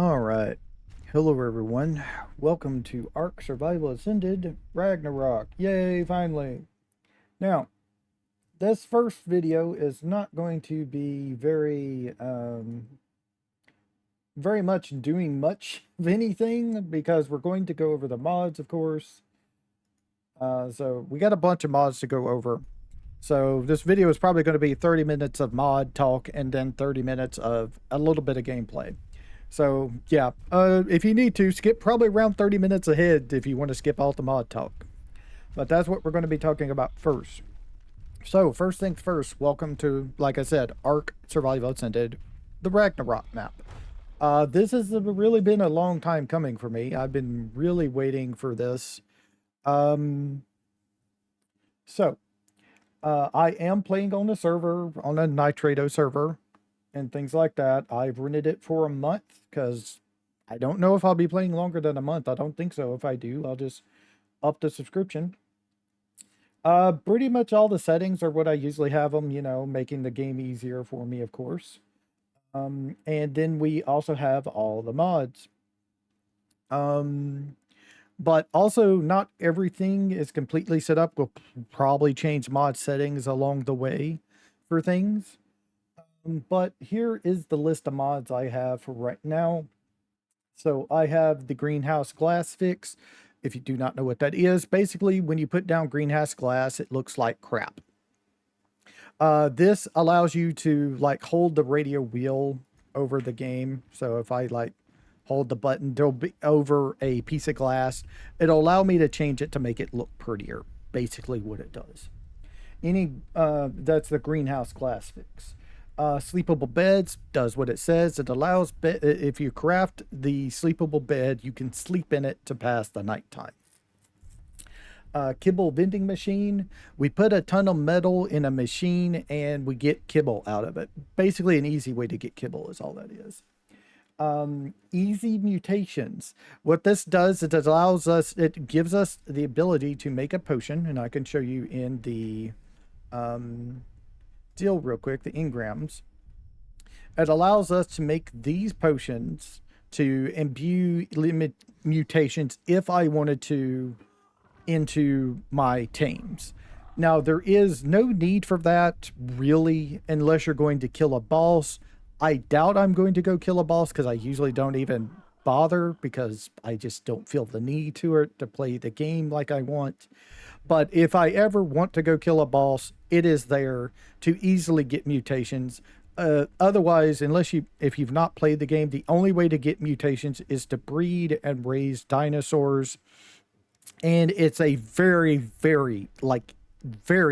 All right. Hello, everyone. Welcome to Ark Survival Ascended Ragnarok. Yay, finally. Now, this first video is not going to be very much doing much of anything because we're going to go over the mods, of course. So we got a bunch of mods to go over. So this video is probably going to be 30 minutes of mod talk and then 30 minutes of a little bit of gameplay. So yeah, if you need to, skip probably around 30 minutes ahead if you want to skip all the mod talk. But that's what we're going to be talking about first. So first things first, welcome to, like I said, Ark Survival Ascended, the Ragnarok map. This has really been a long time coming for me. I've been really waiting for this. Um, so I am playing on a server, on a Nitrado server and things like that. I've rented it for a month because I don't know if I'll be playing longer than a month. I don't think so. If I do, I'll just up the subscription. Pretty much all the settings are what I usually have them, you know, making the game easier for me, of course. And then we also have all the mods. But also not everything is completely set up. We'll probably change mod settings along the way for things. But here is the list of mods I have for right now. So I have the greenhouse glass fix. If you do not know what that is, basically when you put down greenhouse glass, it looks like crap. This allows you to like hold the radio wheel over the game. So if I like hold the button, there'll be over a piece of glass. It'll allow me to change it to make it look prettier. Basically what it does. That's the greenhouse glass fix. Sleepable beds does what it says. It allows, if you craft the sleepable bed, you can sleep in it to pass the nighttime. Kibble vending machine. We put a ton of metal in a machine and we get kibble out of it. Basically an easy way to get kibble is all that is. Easy mutations. What this does, it gives us the ability to make a potion, and I can show you in the deal real quick, the engrams. It allows us to make these potions to imbue limit mutations if I wanted to into my tames. Now, there is no need for that really unless you're going to kill a boss. I doubt I'm going to go kill a boss because I usually don't even bother because I just don't feel the need to play the game like I want. But if I ever want to go kill a boss, it is there to easily get mutations. Otherwise, if you've not played the game, the only way to get mutations is to breed and raise dinosaurs. And it's a very, very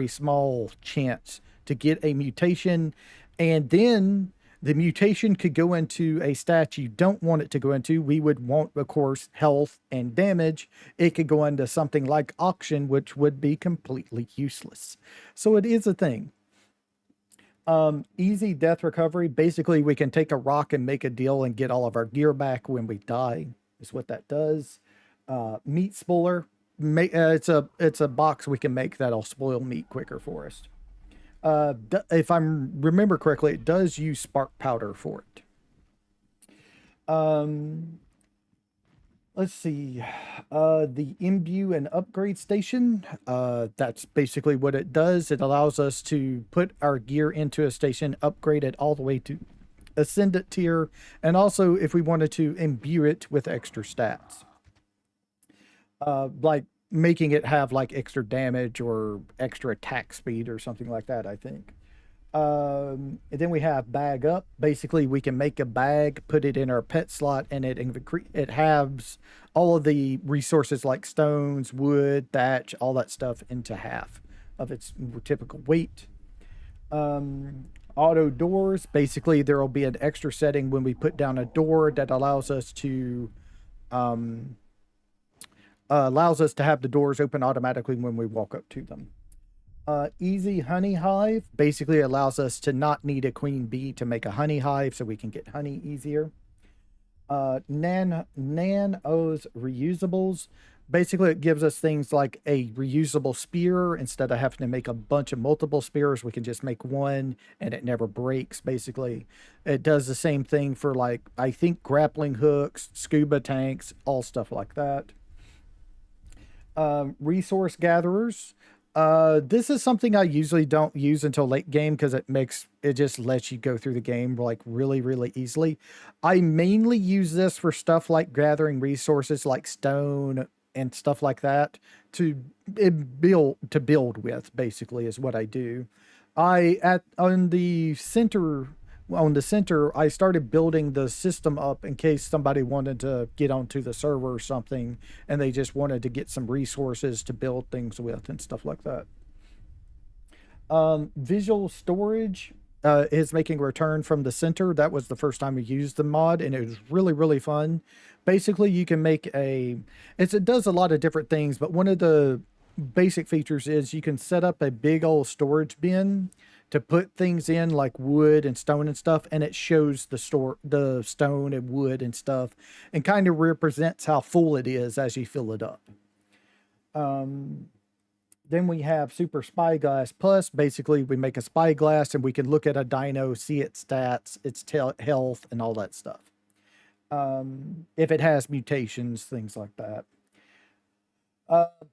small chance to get a mutation. And then the mutation could go into a stat you don't want it to go into. We would want, of course, health and damage. It could go into something like auction, which would be completely useless. So it is a thing. Easy death recovery. Basically, we can take a rock and make a deal and get all of our gear back when we die, is what that does. Meat spoiler. It's a box we can make that'll spoil meat quicker for us. If I remember correctly, it does use spark powder for it. Let's see. The imbue and upgrade station. That's basically what it does. It allows us to put our gear into a station, upgrade it all the way to Ascendant tier, and also if we wanted to imbue it with extra stats. Like making it have like extra damage or extra attack speed or something like that, I think. And then we have bag up. Basically, we can make a bag, put it in our pet slot, and it halves all of the resources like stones, wood, thatch, all that stuff into half of its typical weight. Auto doors. Basically, there will be an extra setting when we put down a door that allows us to have the doors open automatically when we walk up to them. Easy honey hive basically allows us to not need a queen bee to make a honey hive, so we can get honey easier. Nanos reusables. Basically, it gives us things like a reusable spear. Instead of having to make a bunch of multiple spears, we can just make one and it never breaks, basically. It does the same thing for, like, I think grappling hooks, scuba tanks, all stuff like that. Resource gatherers. This is something I usually don't use until late game because it just lets you go through the game like really, really easily. I mainly use this for stuff like gathering resources like stone and stuff like that to build with, basically, is what I do. I at on the center, I started building the system up in case somebody wanted to get onto the server or something and they just wanted to get some resources to build things with and stuff like that. Visual storage is making a return from the center. That was the first time we used the mod, and it was really, really fun. Basically, you can make it does a lot of different things, but one of the basic features is you can set up a big old storage bin to put things in like wood and stone and stuff, and it shows the stone and wood and stuff and kind of represents how full it is as you fill it up. Then we have Super Spyglass Plus. Basically, we make a spyglass and we can look at a dino, see its stats, its health, and all that stuff. If it has mutations, things like that.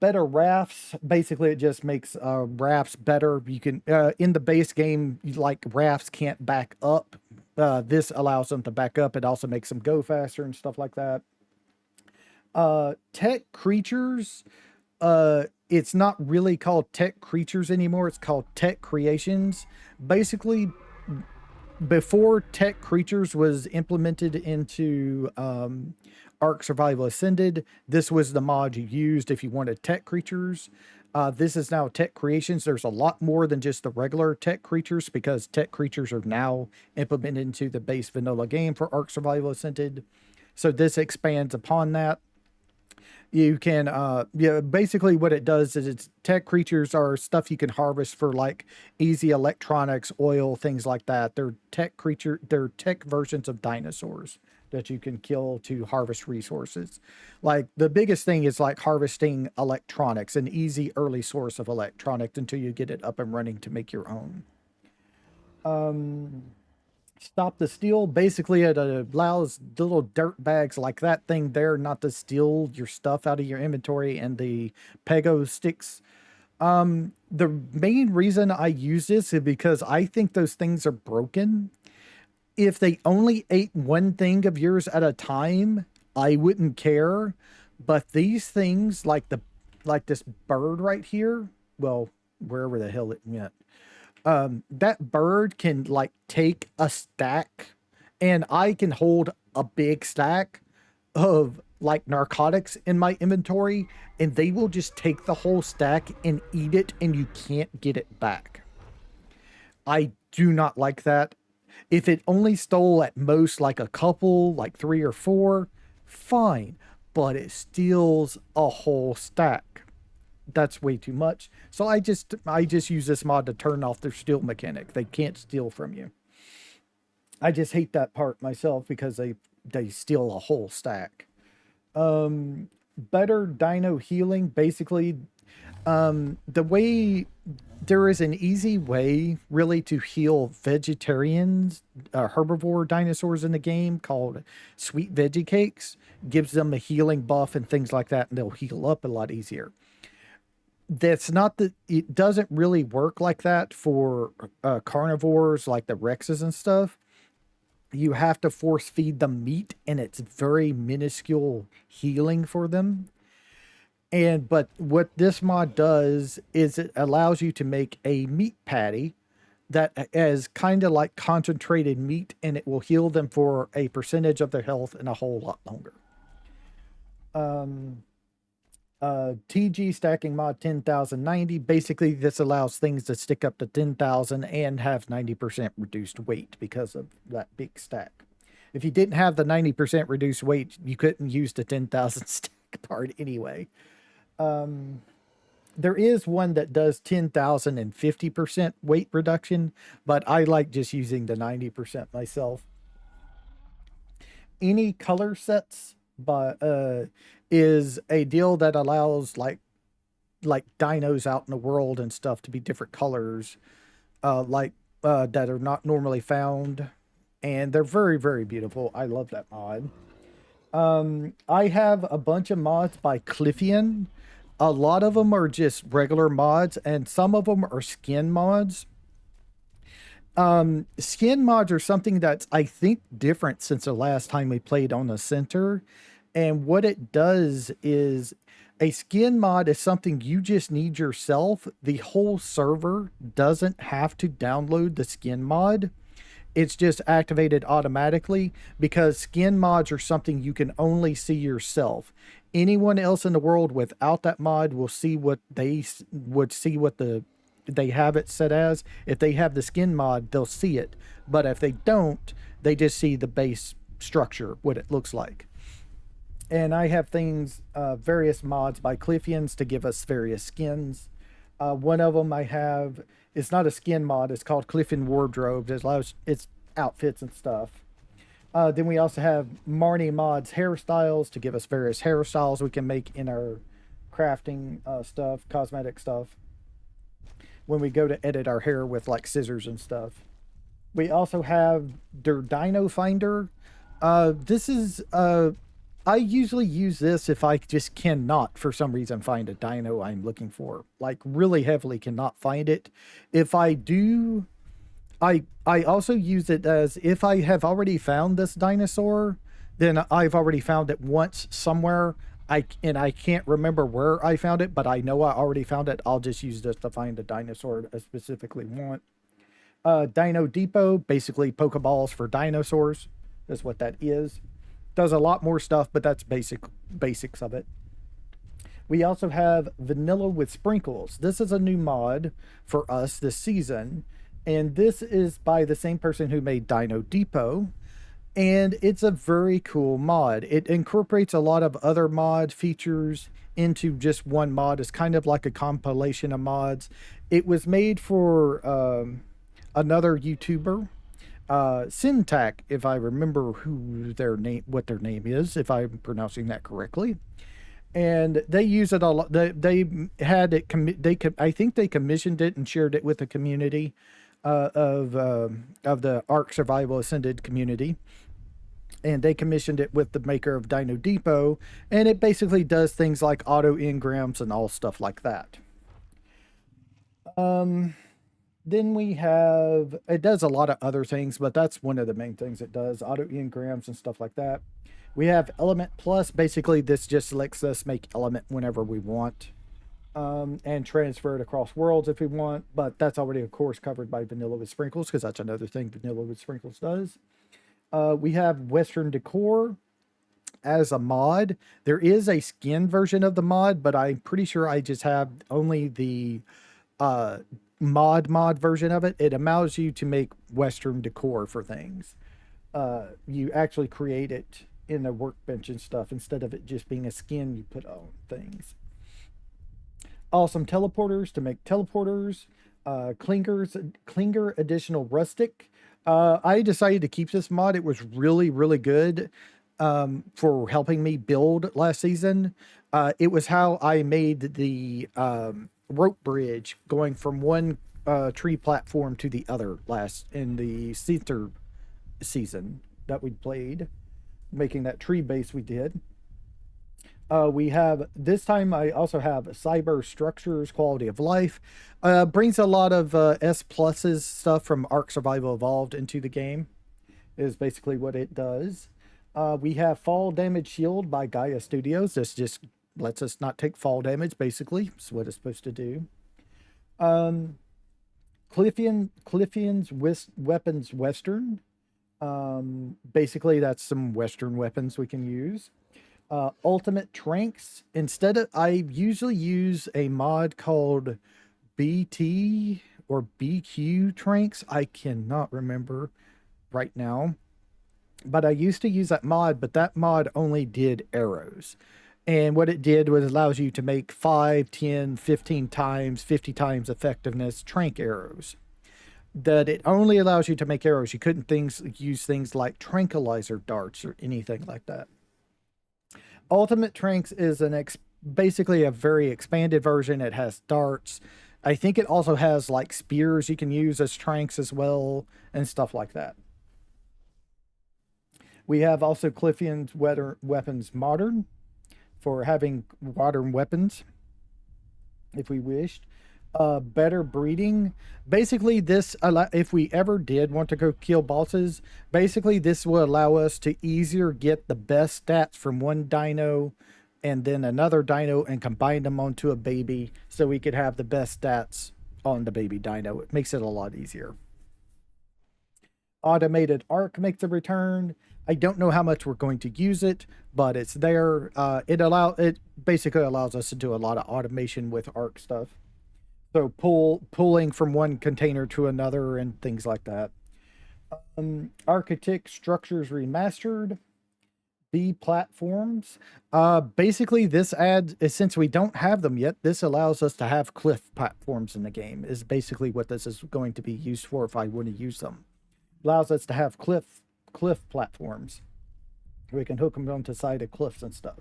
Better rafts. Basically, it just makes rafts better. You can in the base game, like rafts can't back up. This allows them to back up. It also makes them go faster and stuff like that. Tech creatures. It's not really called tech creatures anymore. It's called tech creations. Basically, before tech creatures was implemented into Ark Survival Ascended, this was the mod you used if you wanted tech creatures. This is now tech creations. There's a lot more than just the regular tech creatures because tech creatures are now implemented into the base vanilla game for Ark Survival Ascended. So this expands upon that. You can yeah, basically what it does is it's tech creatures are stuff you can harvest for like easy electronics, oil, things like that. They're tech versions of dinosaurs that you can kill to harvest resources. Like the biggest thing is like harvesting electronics, an easy early source of electronics until you get it up and running to make your own. Stop the steal. Basically, it allows little dirt bags like that thing there not to steal your stuff out of your inventory, and the pego sticks. The main reason I use this is because I think those things are broken. If they only ate one thing of yours at a time, I wouldn't care. But these things, like this bird right here, well, wherever the hell it went, that bird can like take a stack, and I can hold a big stack of like narcotics in my inventory, and they will just take the whole stack and eat it, and you can't get it back. I do not like that. If it only stole at most like a couple, like three or four, fine, but it steals a whole stack. That's way too much. So I just use this mod to turn off their steal mechanic. They can't steal from you. I just hate that part myself because they steal a whole stack. Better dino healing. Basically, the way there is an easy way really to heal vegetarians, herbivore dinosaurs in the game called sweet veggie cakes. Gives them a healing buff and things like that, and they'll heal up a lot easier. That's not that it doesn't really work like that for carnivores like the Rexes and stuff. You have to force feed them meat, and it's very minuscule healing for them. And but what this mod does is it allows you to make a meat patty that is kind of like concentrated meat, and it will heal them for a percentage of their health and a whole lot longer. Um, TG stacking mod 10,090. Basically, this allows things to stick up to 10,000 and have 90% reduced weight because of that big stack. If you didn't have the 90% reduced weight, you couldn't use the 10,000 stack part anyway. There is one that does 10,000 and 50% weight reduction, but I like just using the 90% myself. Any color sets, but is a deal that allows like dinos out in the world and stuff to be different colors, that are not normally found, and they're very very beautiful. I love that mod. I have a bunch of mods by Cliffian. A lot of them are just regular mods, and some of them are skin mods. Skin mods are something that's, I think, different since the last time we played on the center. And what it does is a skin mod is something you just need yourself. The whole server doesn't have to download the skin mod. It's just activated automatically because skin mods are something you can only see yourself. Anyone else in the world without that mod will see what they would see what they have it set as. If they have the skin mod, they'll see it. But if they don't, they just see the base structure, what it looks like. And I have things, various mods by Cliffians to give us various skins. One of them I have, it's not a skin mod, it's called Cliffian Wardrobe. It allows its outfits and stuff. Then we also have Marnie Mod's hairstyles to give us various hairstyles we can make in our crafting stuff, cosmetic stuff, when we go to edit our hair with like scissors and stuff. We also have their Dino Finder. This is I usually use this if I just cannot, for some reason, find a dino I'm looking for. Like really heavily cannot find it. If I do, I also use it as if I have already found this dinosaur, then I've already found it once somewhere. I can't remember where I found it, but I know I already found it. I'll just use this to find a dinosaur I specifically want. Dino Depot, basically Pokeballs for dinosaurs, is what that is. Does a lot more stuff, but that's basics of it. We also have Vanilla with Sprinkles. This is a new mod for us this season, and this is by the same person who made Dino Depot, and it's a very cool mod. It incorporates a lot of other mod features into just one mod. It's kind of like a compilation of mods. It was made for another YouTuber, Syntac, if I remember what their name is, if I'm pronouncing that correctly. And they use it a lot. They had it. I think they commissioned it and shared it with the community of the Ark Survival Ascended community. And they commissioned it with the maker of Dino Depot, and it basically does things like auto engrams and all stuff like that. Then we have, it does a lot of other things, but that's one of the main things it does, auto engrams and stuff like that. We have Element Plus. Basically, this just lets us make element whenever we want, and transfer it across worlds if we want, but that's already, of course, covered by Vanilla with Sprinkles, because that's another thing Vanilla with Sprinkles does. We have Western Decor as a mod. There is a skin version of the mod, but I'm pretty sure I just have only the mod version of it. It allows you to make Western decor for things. You actually create it in a workbench and stuff instead of it just being a skin you put on things. Awesome teleporters to make teleporters. Klinger additional rustic. I decided to keep this mod. It was really, really good for helping me build last season. It was how I made the rope bridge going from one tree platform to the other last in the center season that we played, making that tree base we did. We have, this time I also have cyber structures, quality of life. Brings a lot of S pluses stuff from Ark Survival Evolved into the game, is basically what it does. We have fall damage shield by Gaia Studios. This just lets us not take fall damage, basically. That's what it's supposed to do. Cliffian's Weapons Western. Basically, that's some Western weapons we can use. Ultimate Tranks. I usually use a mod called BT or BQ Tranks. I cannot remember right now, but I used to use that mod, but that mod only did arrows. And what it did was allows you to make 5, 10, 15 times, 50 times effectiveness trank arrows. That it only allows you to make arrows. You couldn't use things like tranquilizer darts or anything like that. Ultimate Tranks is basically a very expanded version. It has darts. I think it also has like spears you can use as tranks as well and stuff like that. We have also Cliffian's Weapons Modern for having modern weapons if we wished. Better breeding. Basically, if we ever did want to go kill bosses, basically this will allow us to easier get the best stats from one dino and then another dino and combine them onto a baby so we could have the best stats on the baby dino. It makes it a lot easier. Automated Ark makes a return. I don't know how much we're going to use it, but it's there. It basically allows us to do a lot of automation with Ark stuff. So pulling from one container to another and things like that. Architect Structures Remastered. B platforms. Basically, this adds, since we don't have them yet, this allows us to have cliff platforms in the game, is basically what this is going to be used for if I want to use them. Allows us to have cliff platforms. We can hook them onto side of cliffs and stuff.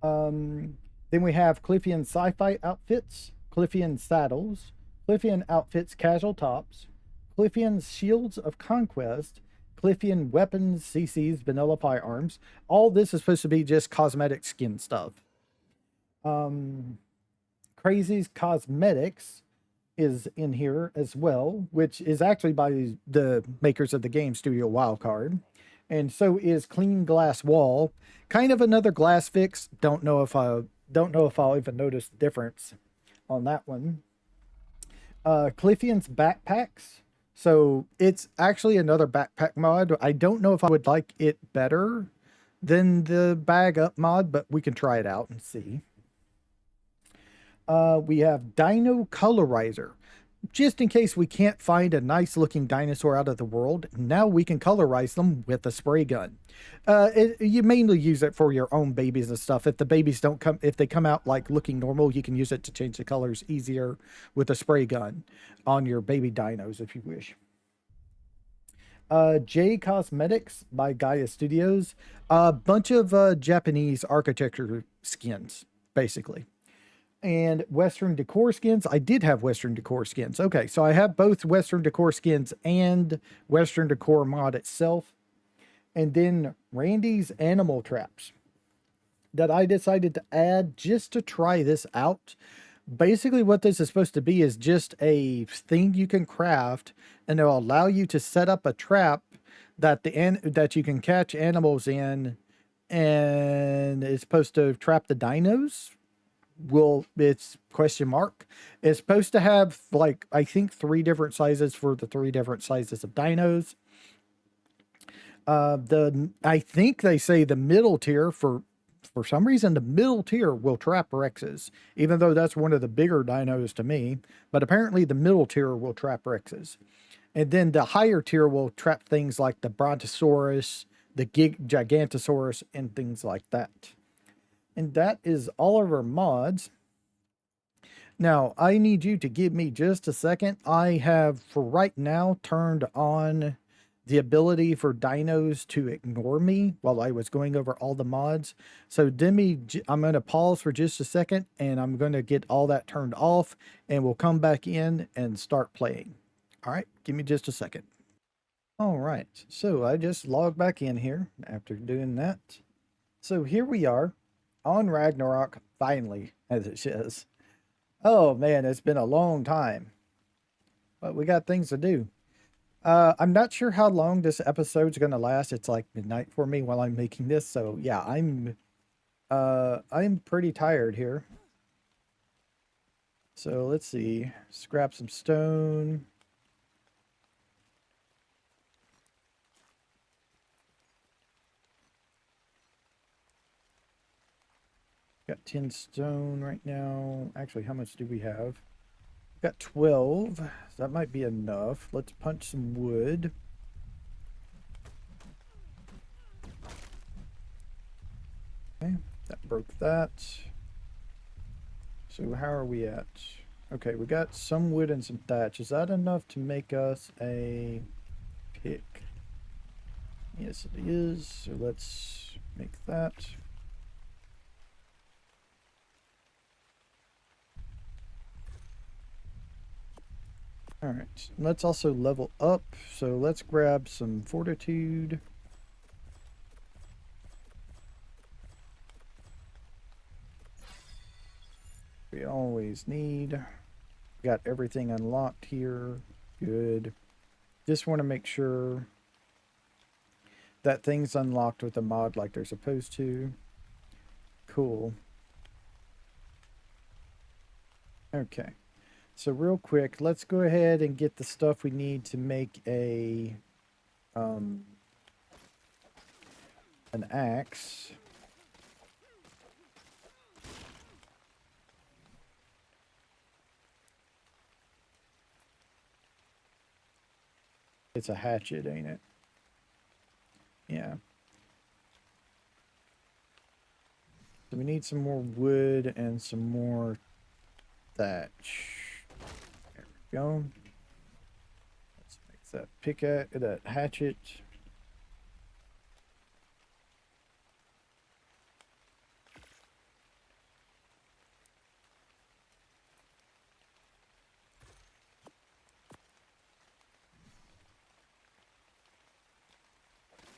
Then we have Cliffian sci-fi outfits, Cliffian saddles, Cliffian outfits casual tops, Cliffian shields of conquest, Cliffian weapons, CCs, vanilla firearms. All this is supposed to be just cosmetic skin stuff. Crazy's Cosmetics is in here as well, which is actually by the makers of the game Studio Wildcard. And so is Clean Glass Wall. Kind of another glass fix. Don't know if I'll even notice the difference on that one. Cliffian's Backpacks. So it's actually another backpack mod. I don't know if I would like it better than the bag up mod, but we can try it out and see. We have Dino Colorizer. Just in case we can't find a nice looking dinosaur out of the world, now we can colorize them with a spray gun. You mainly use it for your own babies and stuff. If the babies don't come, if they come out like looking normal, you can use it to change the colors easier with a spray gun on your baby dinos if you wish. J Cosmetics by Gaia Studios. A bunch of Japanese architecture skins, basically. And Western decor skins. I did have Western decor skins. Okay, so I have both Western decor skins and Western decor mod itself. And then Randy's animal traps that I decided to add just to try this out. Basically what this is supposed to be is just a thing you can craft, and it'll allow you to set up a trap that you can catch animals in, and it's supposed to trap the dinos. It's question mark. It's supposed to have like, I think 3 different sizes for the 3 different sizes of dinos. I think they say the middle tier for some reason, the middle tier will trap Rexes, even though that's one of the bigger dinos to me. But apparently the middle tier will trap Rexes. And then the higher tier will trap things like the Brontosaurus, the Gigantosaurus, and things like that. And that is all of our mods. Now, I need you to give me just a second. I have, for right now, turned on the ability for dinos to ignore me while I was going over all the mods. So I'm going to pause for just a second, and I'm going to get all that turned off, and we'll come back in and start playing. All right, give me just a second. All right, so I just logged back in here after doing that. So here we are on Ragnarok, finally, as it says. Oh man, it's been a long time, but we got things to do. I'm not sure how long this episode's gonna last. It's like midnight for me while I'm making this, so yeah, I'm pretty tired here. So let's see, scrap some stone. Got 10 stone right now. Actually, how much do we have? Got 12. So that might be enough. Let's punch some wood. Okay, that broke that. So how are we at? Okay, we got some wood and some thatch. Is that enough to make us a pick? Yes, it is. So let's make that. All right, let's also level up. So let's grab some fortitude. We always need. Got everything unlocked here. Good. Just want to make sure that thing's unlocked with the mod like they're supposed to. Cool. Okay. So real quick, let's go ahead and get the stuff we need to make an axe. It's a hatchet, ain't it? Yeah. So we need some more wood and some more thatch. There we go. Let's make that pickaxe, that hatchet.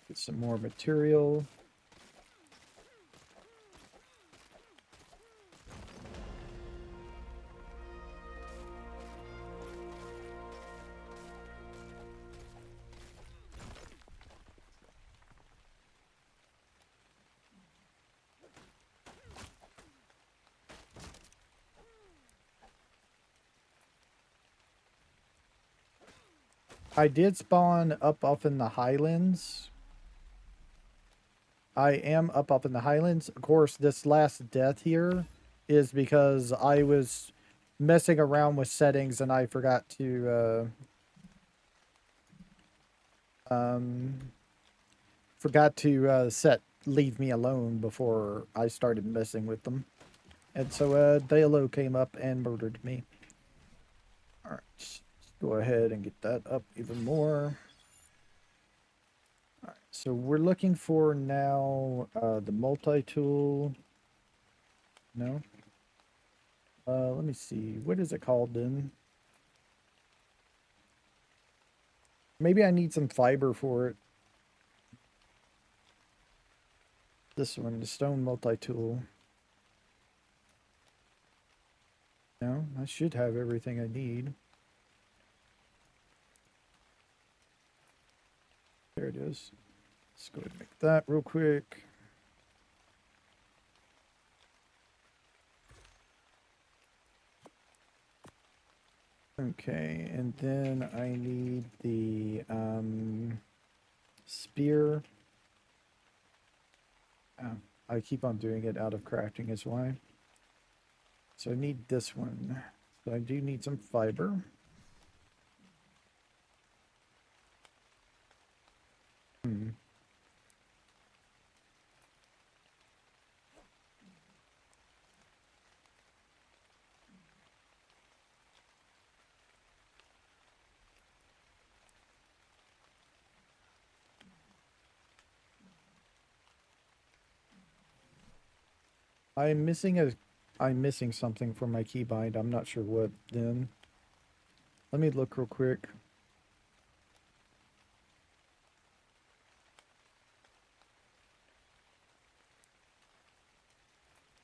Get some more material. I did spawn up off in the highlands. I am up in the highlands. Of course, this last death here is because I was messing around with settings and I forgot to set leave me alone before I started messing with them. And so Dalo came up and murdered me. Alright, let's go ahead and get that up even more. Alright, so we're looking for now the multi-tool. No? Let me see. What is it called then? Maybe I need some fiber for it. This one, the stone multi-tool. No, I should have everything I need. There it is. Let's go ahead and make that real quick. Okay, and then I need the spear. Oh, I keep on doing it out of crafting is why. So I need this one. So I do need some fiber. I'm missing something from my keybind. I'm not sure what then. Let me look real quick.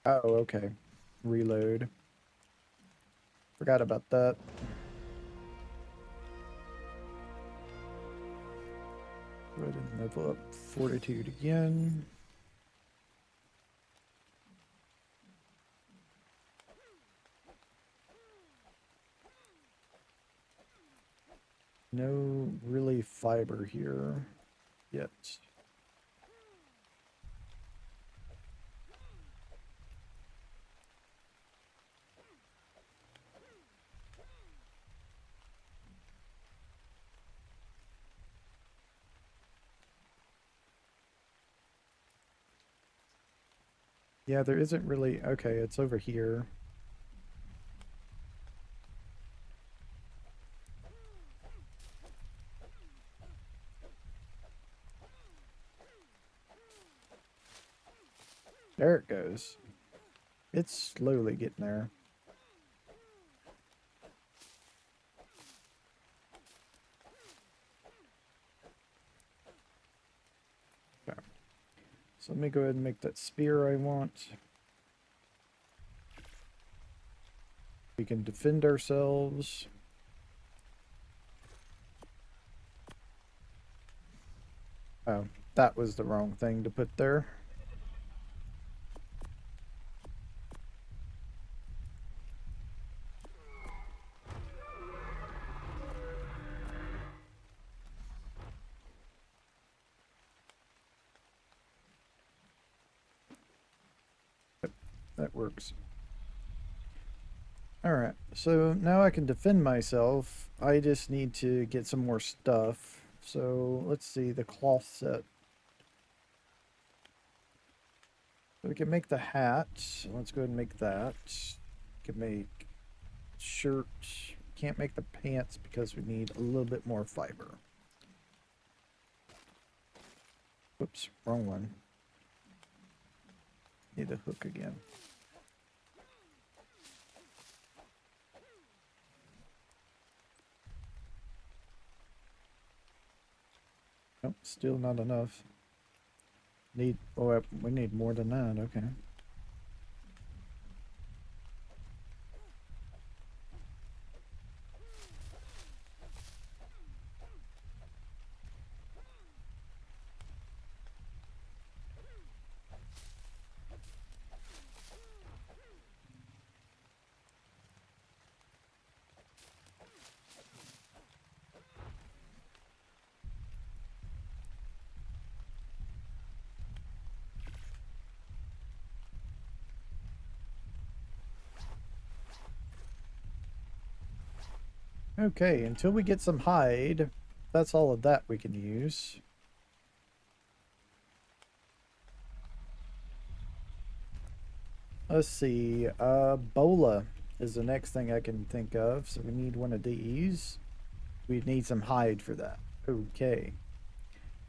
Oh, okay. Reload. Forgot about that. Go ahead and level up fortitude again. No really fiber here yet. Yeah, there isn't really... Okay, it's over here. There it goes. It's slowly getting there. So let me go ahead and make that spear I want. We can defend ourselves. Oh, that was the wrong thing to put there. Yep, that works. Alright, so now I can defend myself. I just need to get some more stuff. So let's see, the cloth set. So we can make the hat. Let's go ahead and make that. We can make shirt. Can't make the pants because we need a little bit more fiber. Whoops, wrong one. Need a hook again. Nope, still not enough. We need more than that, okay. Okay, until we get some hide, that's all of that we can use. Let's see, bola is the next thing I can think of, so we need one of these. We need some hide for that. Okay.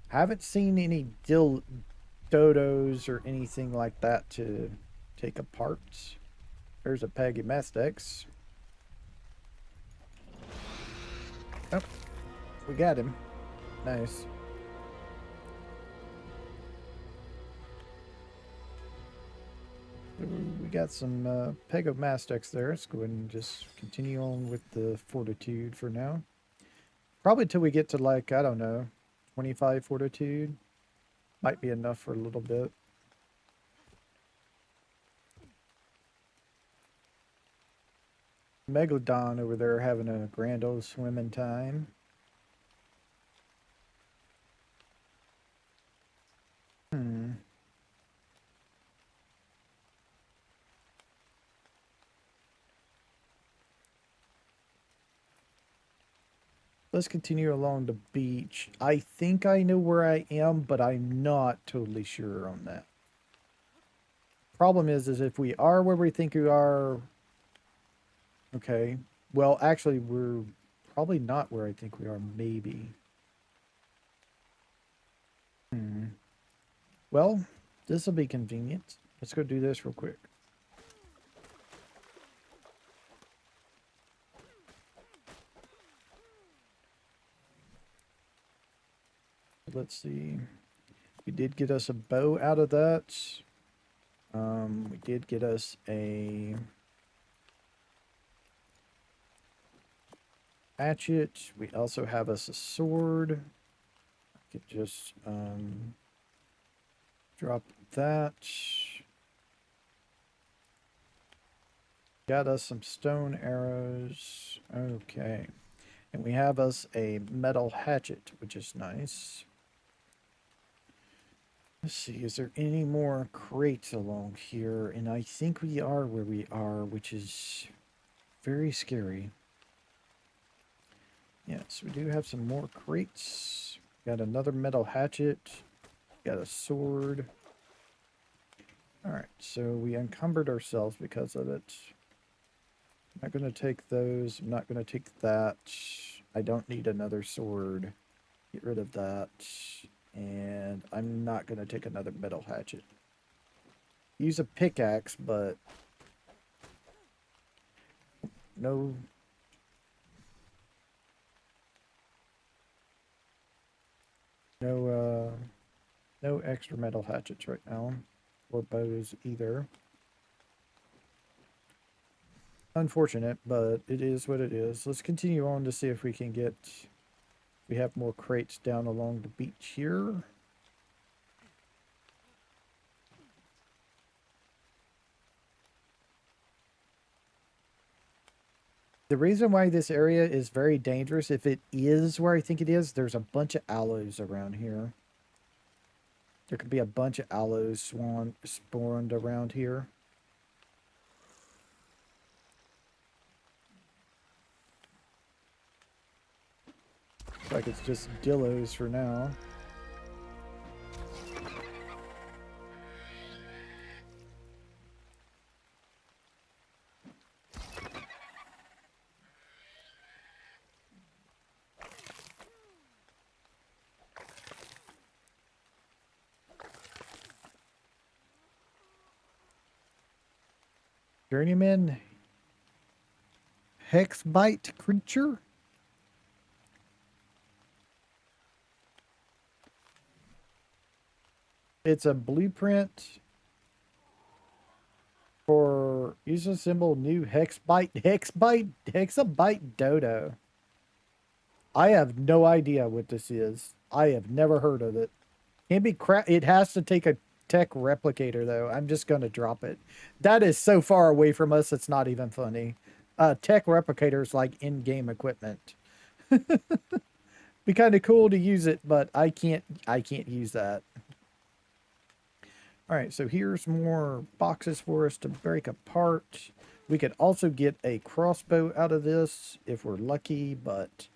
Haven't seen any dodos or anything like that to take apart. There's a Peggy Mastex. Oh, we got him. Nice. We got some Pegomastex there. Let's go ahead and just continue on with the fortitude for now. Probably till we get to like, I don't know, 25 fortitude. Might be enough for a little bit. Megalodon over there having a grand old swimming time. Let's continue along the beach. I think I know where I am, but I'm not totally sure on that. Problem is if we are where we think we are, okay. Well, actually, we're probably not where I think we are, maybe. Well, this will be convenient. Let's go do this real quick. Let's see. We did get us a bow out of that. We did get us a hatchet. We also have us a sword. I could just drop that. Got us some stone arrows. Okay. And we have us a metal hatchet, which is nice. Let's see, is there any more crates along here? And I think we are where we are, which is very scary. Yes, we do have some more crates. Got another metal hatchet. Got a sword. Alright, so we encumbered ourselves because of it. I'm not going to take those. I'm not going to take that. I don't need another sword. Get rid of that. And I'm not going to take another metal hatchet. Use a pickaxe, but no. No no extra metal hatchets right now. Or bows either. Unfortunate, but it is what it is. Let's continue on to see if we can get... We have more crates down along the beach here. The reason why this area is very dangerous, if it is where I think it is, there's a bunch of aloes around here. There could be a bunch of aloes spawned around here. Looks like it's just dillos for now. Journeyman Hexbite creature? It's a blueprint for use a symbol new hexabite dodo. I have no idea what this is. I have never heard of it. Can't be crap. It has to take a tech replicator though. I'm just gonna drop it. That is so far away from us. It's not even funny. Tech replicators like in-game equipment. Be kind of cool to use it, but I can't use that. All right, so here's more boxes for us to break apart. We could also get a crossbow out of this if we're lucky, but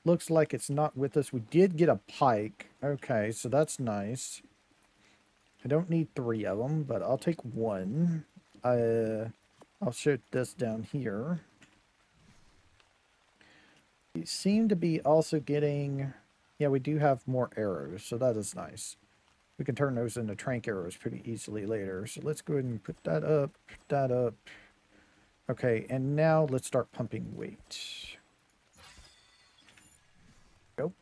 looks like it's not with us. We did get a pike. Okay, so that's nice. I don't need 3 of them, but I'll take 1. I'll shoot this down here. We seem to be also getting... Yeah, we do have more arrows, so that is nice. We can turn those into trank arrows pretty easily later. So let's go ahead and put that up, that up. Okay, and now let's start pumping weight. Go.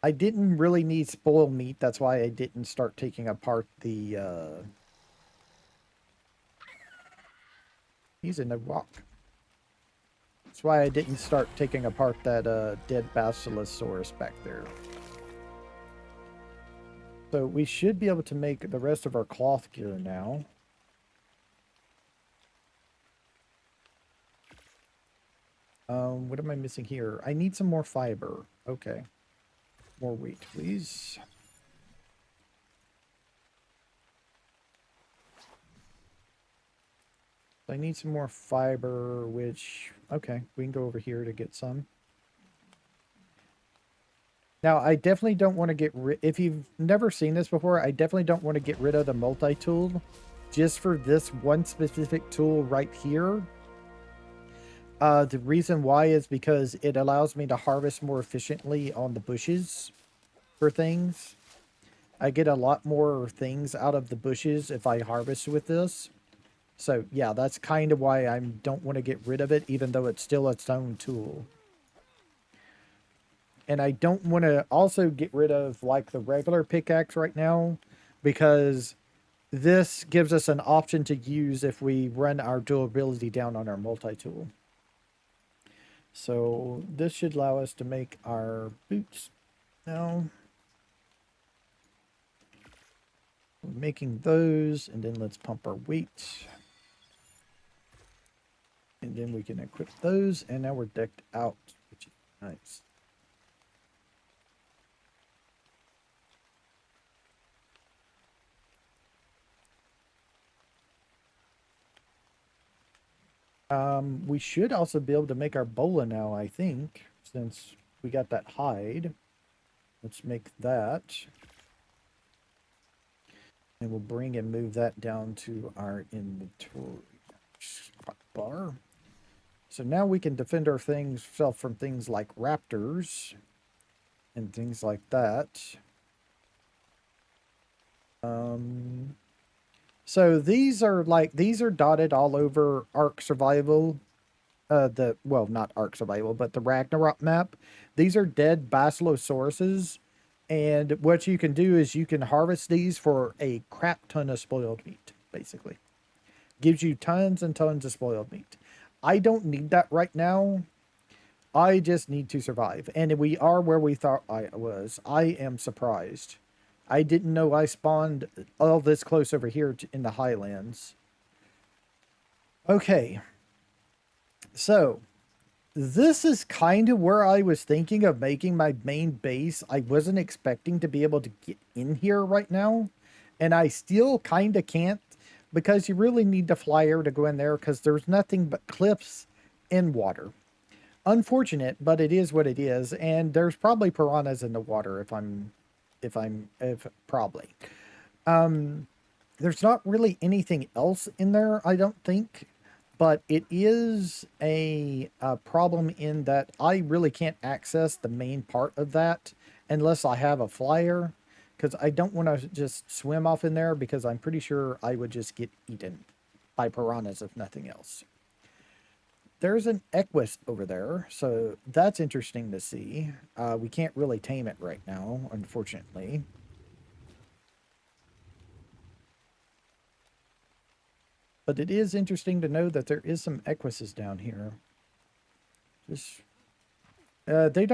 I didn't really need spoiled meat. That's why I didn't start taking apart the... He's in the rock. That's why I didn't start taking apart that dead Basilosaurus back there. So we should be able to make the rest of our cloth gear now. What am I missing here? I need some more fiber. Okay. More weight, please. I need some more fiber, which... Okay, we can go over here to get some. Now, I definitely don't want to get rid... If you've never seen this before, I definitely don't want to get rid of the multi-tool just for this one specific tool right here. The reason why is because it allows me to harvest more efficiently on the bushes for things. I get a lot more things out of the bushes if I harvest with this. So, yeah, that's kind of why I don't want to get rid of it, even though it's still its own tool. And I don't want to also get rid of, like, the regular pickaxe right now, because this gives us an option to use if we run our durability down on our multi-tool. So, this should allow us to make our boots now. We're making those, and then let's pump our weight. And then we can equip those, and now we're decked out, which is nice. We should also be able to make our bola now, I think, since we got that hide. Let's make that. And we'll bring and move that down to our inventory bar. So now we can defend ourselves from things like raptors and things like that. So these are dotted all over Ark Survival. Well, not Ark Survival, but the Ragnarok map. These are dead Basilosauruses. And what you can do is you can harvest these for a crap ton of spoiled meat, basically. Gives you tons and tons of spoiled meat. I don't need that right now. I just need to survive. And we are where we thought I was. I am surprised. I didn't know I spawned all this close over here in the highlands. Okay. So, this is kind of where I was thinking of making my main base. I wasn't expecting to be able to get in here right now. And I still kind of can't because you really need the flyer to go in there because there's nothing but cliffs and water. Unfortunate, but it is what it is. And there's probably piranhas in the water if probably. There's not really anything else in there, I don't think. But it is a problem in that I really can't access the main part of that unless I have a flyer. Because I don't want to just swim off in there because I'm pretty sure I would just get eaten by piranhas if nothing else. There's an equus over there, so that's interesting to see. We can't really tame it right now, unfortunately. But it is interesting to know that there is some equises down here. Just they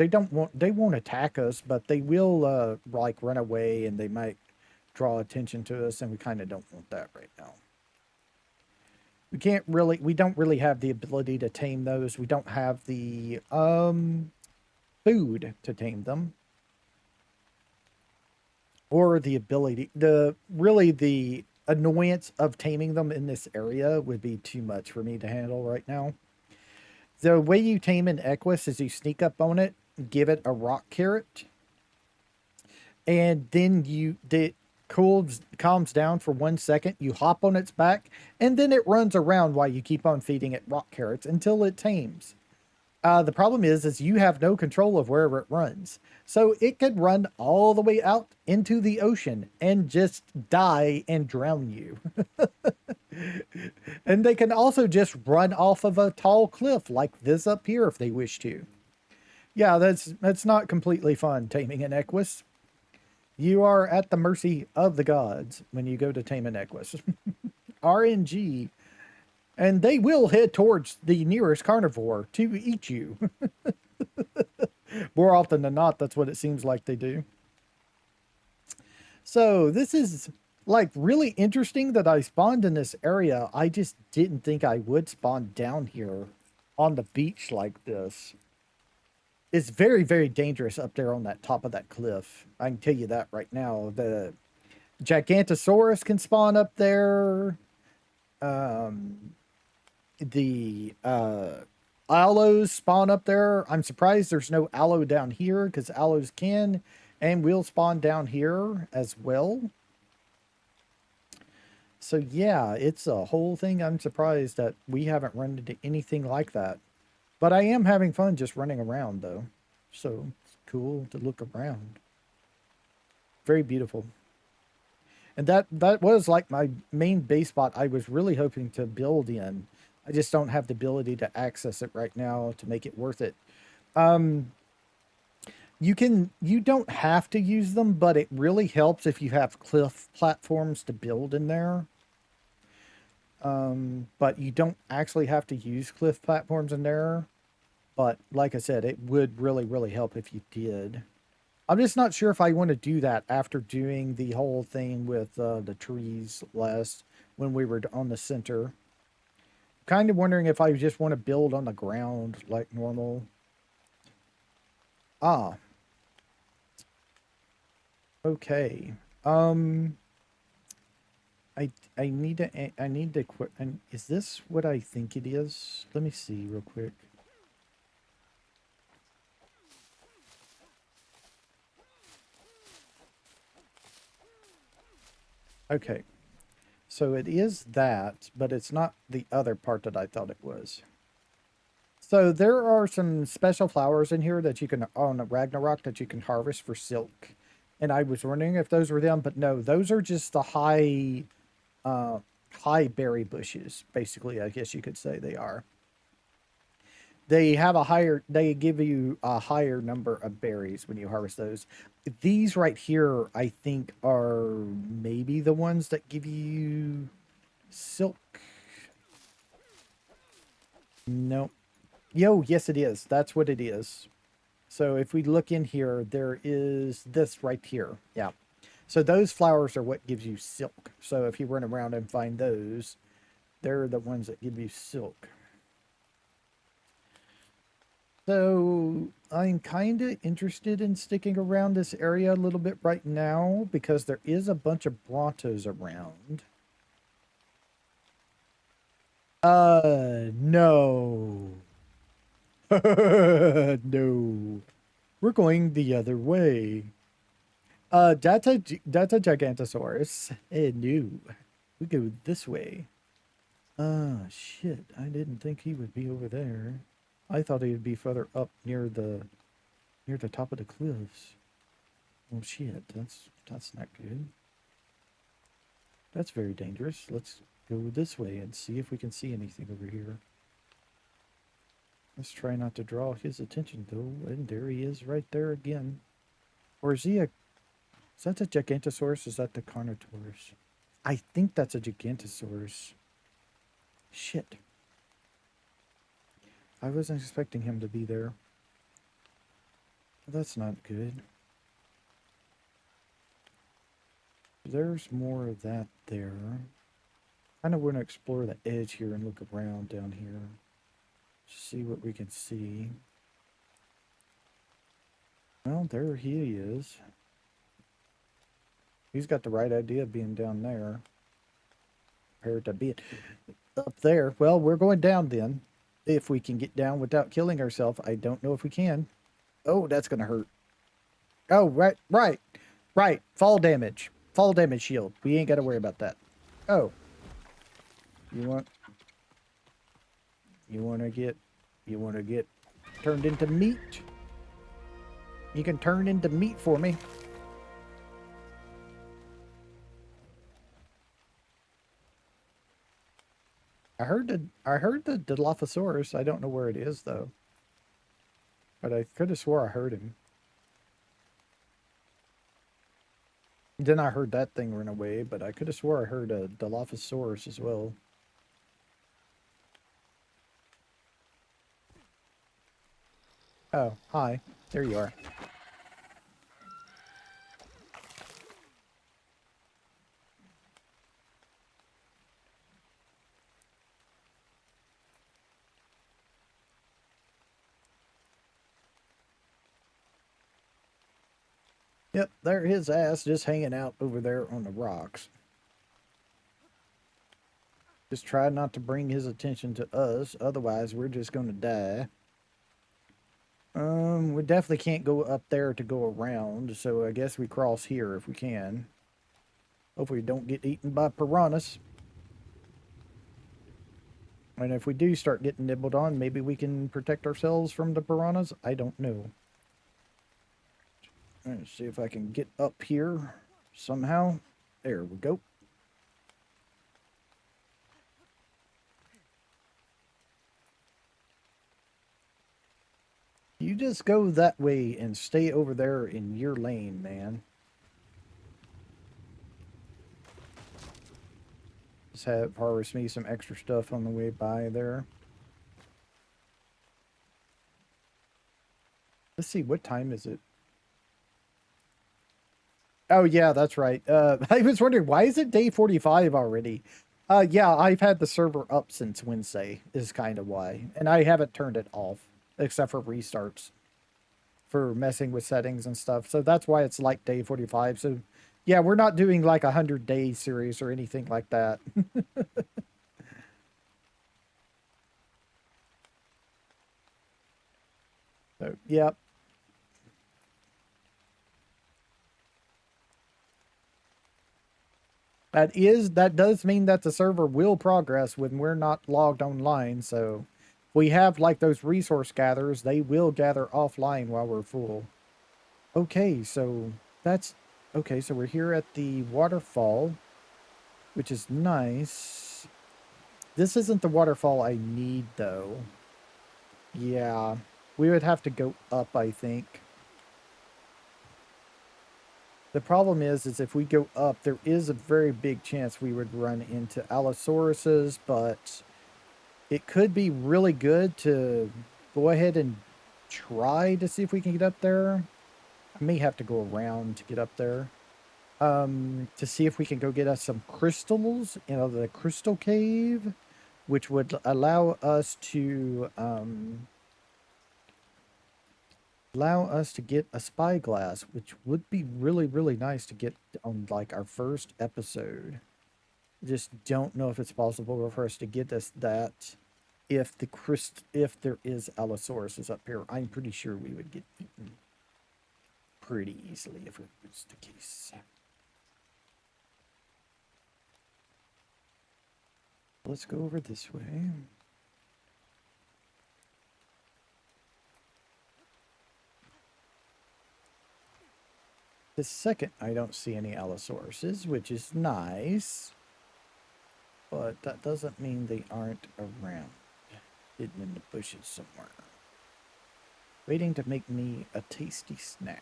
won't attack us, but they will like run away and they might draw attention to us, and we kind of don't want that right now. We don't really have the ability to tame those. We don't have the food to tame them. Or the ability, the annoyance of taming them in this area would be too much for me to handle right now. The way you tame an equus is you sneak up on it, give it a rock carrot, and then it calms down for 1 second. You hop on its back, and then it runs around while you keep on feeding it rock carrots until it tames. The problem is you have no control of wherever it runs. So it could run all the way out into the ocean and just die and drown you. And they can also just run off of a tall cliff like this up here if they wish to. Yeah, that's not completely fun, taming an equus. You are at the mercy of the gods when you go to tame an equus. RNG. And they will head towards the nearest carnivore to eat you. More often than not, that's what it seems like they do. So this is like really interesting that I spawned in this area. I just didn't think I would spawn down here on the beach like this. It's very, very dangerous up there on that top of that cliff. I can tell you that right now. The Gigantosaurus can spawn up there. The aloes spawn up there. I'm surprised there's no aloe down here because aloes can and will spawn down here as well. So yeah, it's a whole thing. I'm surprised that we haven't run into anything like that. But I am having fun just running around though. So it's cool to look around. Very beautiful. And that was like my main base spot I was really hoping to build in. I just don't have the ability to access it right now to make it worth it. You don't have to use them, but it really helps if you have cliff platforms to build in there. But you don't actually have to use cliff platforms in there. But like I said, it would really, really help if you did. I'm just not sure if I want to do that after doing the whole thing with the trees last when we were on the center. Kind of wondering if I just want to build on the ground like normal. Ah. Okay. I need to quit. And is this what I think it is? Let me see real quick. Okay. So it is that, but it's not the other part that I thought it was. So there are some special flowers in here that you can, on Ragnarok, that you can harvest for silk. And I was wondering if those were them, but no, those are just the high berry bushes, basically, I guess you could say they are. they have a higher, they give you a higher number of berries when you harvest those. These right here, I think, are maybe the ones that give you silk. No. Yo, yes it is. That's what it is. So if we look in here, there is this right here. Yeah. So those flowers are what gives you silk. So if you run around and find those, they're the ones that give you silk. So I'm kind of interested in sticking around this area a little bit right now because there is a bunch of Brontos around. No. No. We're going the other way. That's a Gigantosaurus. No. We go this way. Ah, shit. I didn't think he would be over there. I thought he'd be further up near the top of the cliffs. Oh shit, that's not good. That's very dangerous. Let's go this way and see if we can see anything over here. Let's try not to draw his attention though. And there he is right there again. Or is he a... Is that the Gigantosaurus? Is that the Carnotaurus? I think that's a Gigantosaurus. Shit. I wasn't expecting him to be there. That's not good. There's more of that there. Kind of want to explore the edge here and look around down here. See what we can see. Well, there he is. He's got the right idea of being down there. Compared to being up there. Well, we're going down then. If we can get down without killing ourselves. I don't know if we can. Oh, that's going to hurt. Oh, right. Fall damage. Fall damage shield. We ain't got to worry about that. Oh. You want to get turned into meat? You can turn into meat for me. I heard the Dilophosaurus. I don't know where it is though. But I could have swore I heard him. Then I heard that thing run away, but I could have swore I heard a Dilophosaurus as well. Oh, hi. There you are. Yep, there his ass just hanging out over there on the rocks. Just try not to bring his attention to us, otherwise we're just gonna die. We definitely can't go up there to go around, so I guess we cross here if we can. Hopefully we don't get eaten by piranhas. And if we do start getting nibbled on, maybe we can protect ourselves from the piranhas. I don't know. Let's see if I can get up here somehow. There we go. You just go that way and stay over there in your lane, man. Just have harvest me some extra stuff on the way by there. Let's see, what time is it? Oh, yeah, that's right. I was wondering, why is it day 45 already? Yeah, I've had the server up since Wednesday, is kind of why. And I haven't turned it off, except for restarts, for messing with settings and stuff. So that's why it's like day 45. So, yeah, we're not doing like a 100-day series or anything like that. So, yeah. That does mean that the server will progress when we're not logged online. So we have like those resource gatherers, they will gather offline while we're full. Okay, so that's okay. So we're here at the waterfall, which is nice. This isn't the waterfall I need though. Yeah. We would have to go up, I think. The problem is if we go up, there is a very big chance we would run into Allosauruses, but it could be really good to go ahead and try to see if we can get up there. I may have to go around to get up there. To see if we can go get us some crystals, the crystal cave, which would allow us to get a spyglass, which would be really, really nice to get on like our first episode. Just don't know if it's possible for us to get us that if there is Allosaurus up here. I'm pretty sure we would get eaten pretty easily if it was the case. Let's go over this way. The second, I don't see any Allosauruses, which is nice. But that doesn't mean they aren't around. Hidden in the bushes somewhere. Waiting to make me a tasty snack.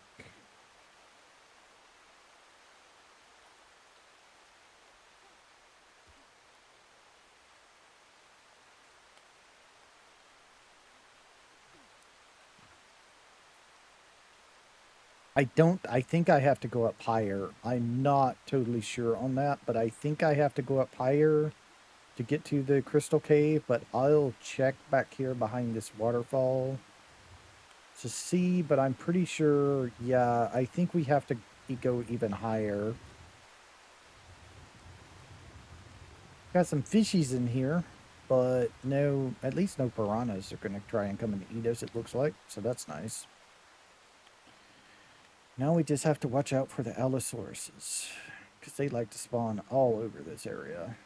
I think I have to go up higher. I'm not totally sure on that, but I think I have to go up higher to get to the crystal cave, but I'll check back here behind this waterfall to see, but I'm pretty sure, yeah, I think we have to go even higher. Got some fishies in here, but no, at least no piranhas are going to try and come and eat us, it looks like, so that's nice. Now we just have to watch out for the Allosauruses, because they like to spawn all over this area.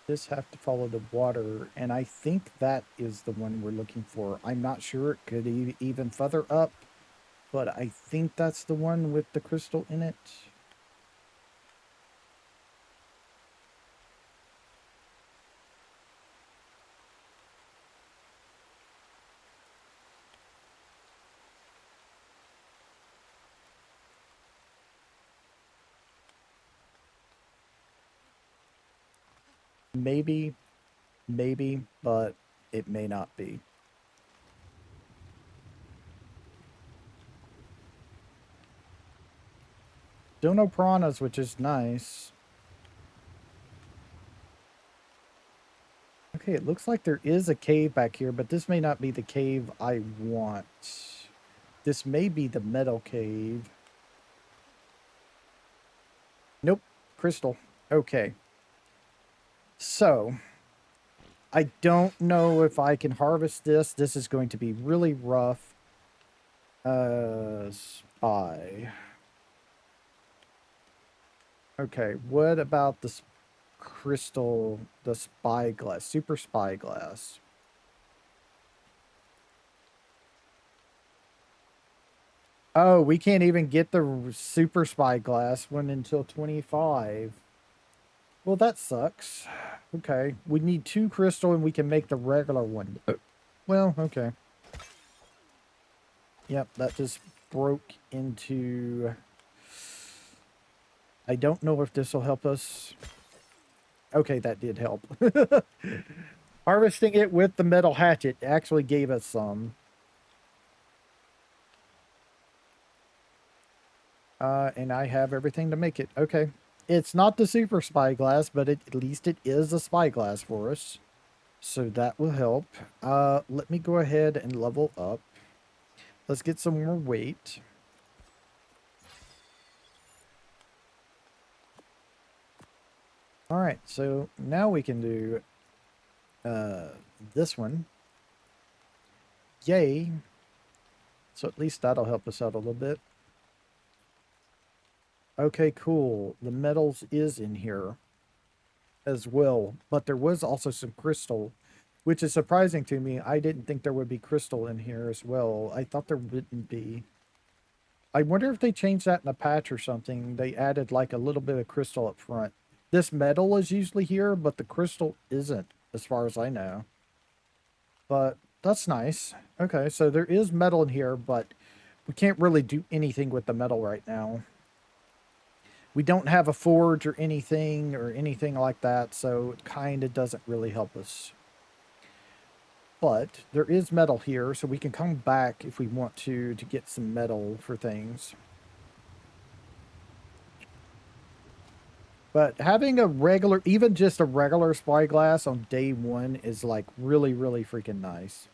Just have to follow the water, and I think that is the one we're looking for. I'm not sure, it could even further up, but I think that's the one with the crystal in it. Maybe, but it may not be. Still no piranhas, which is nice. Okay, it looks like there is a cave back here, but this may not be the cave I want. This may be the metal cave. Nope, crystal. Okay. So, I don't know if I can harvest this. This is going to be really rough. Spy. Okay, what about the crystal, the spyglass, super spyglass? Oh, we can't even get the super spyglass one until 25. Well, that sucks. Okay, we need 2 crystal and we can make the regular one. Well, okay. Yep, that just broke into... I don't know if this will help us. Okay, that did help. Harvesting it with the metal hatchet actually gave us some. And I have everything to make it. Okay. It's not the super spyglass, but at least it is a spyglass for us. So that will help. Let me go ahead and level up. Let's get some more weight. All right, so now we can do this one. Yay. So at least that'll help us out a little bit. Okay, cool. The metals is in here as well, but there was also some crystal which is surprising to me. I didn't think there would be crystal in here as well. I thought there wouldn't be. I wonder if they changed that in a patch or something. They added like a little bit of crystal up front. This metal is usually here, but the crystal isn't, as far as I know. But that's nice. Okay, so there is metal in here, but we can't really do anything with the metal right now. We don't have a forge or anything like that, so it kind of doesn't really help us. But there is metal here, so we can come back if we want to get some metal for things. But having a regular, even just a regular spyglass on day one is like really, really freaking nice.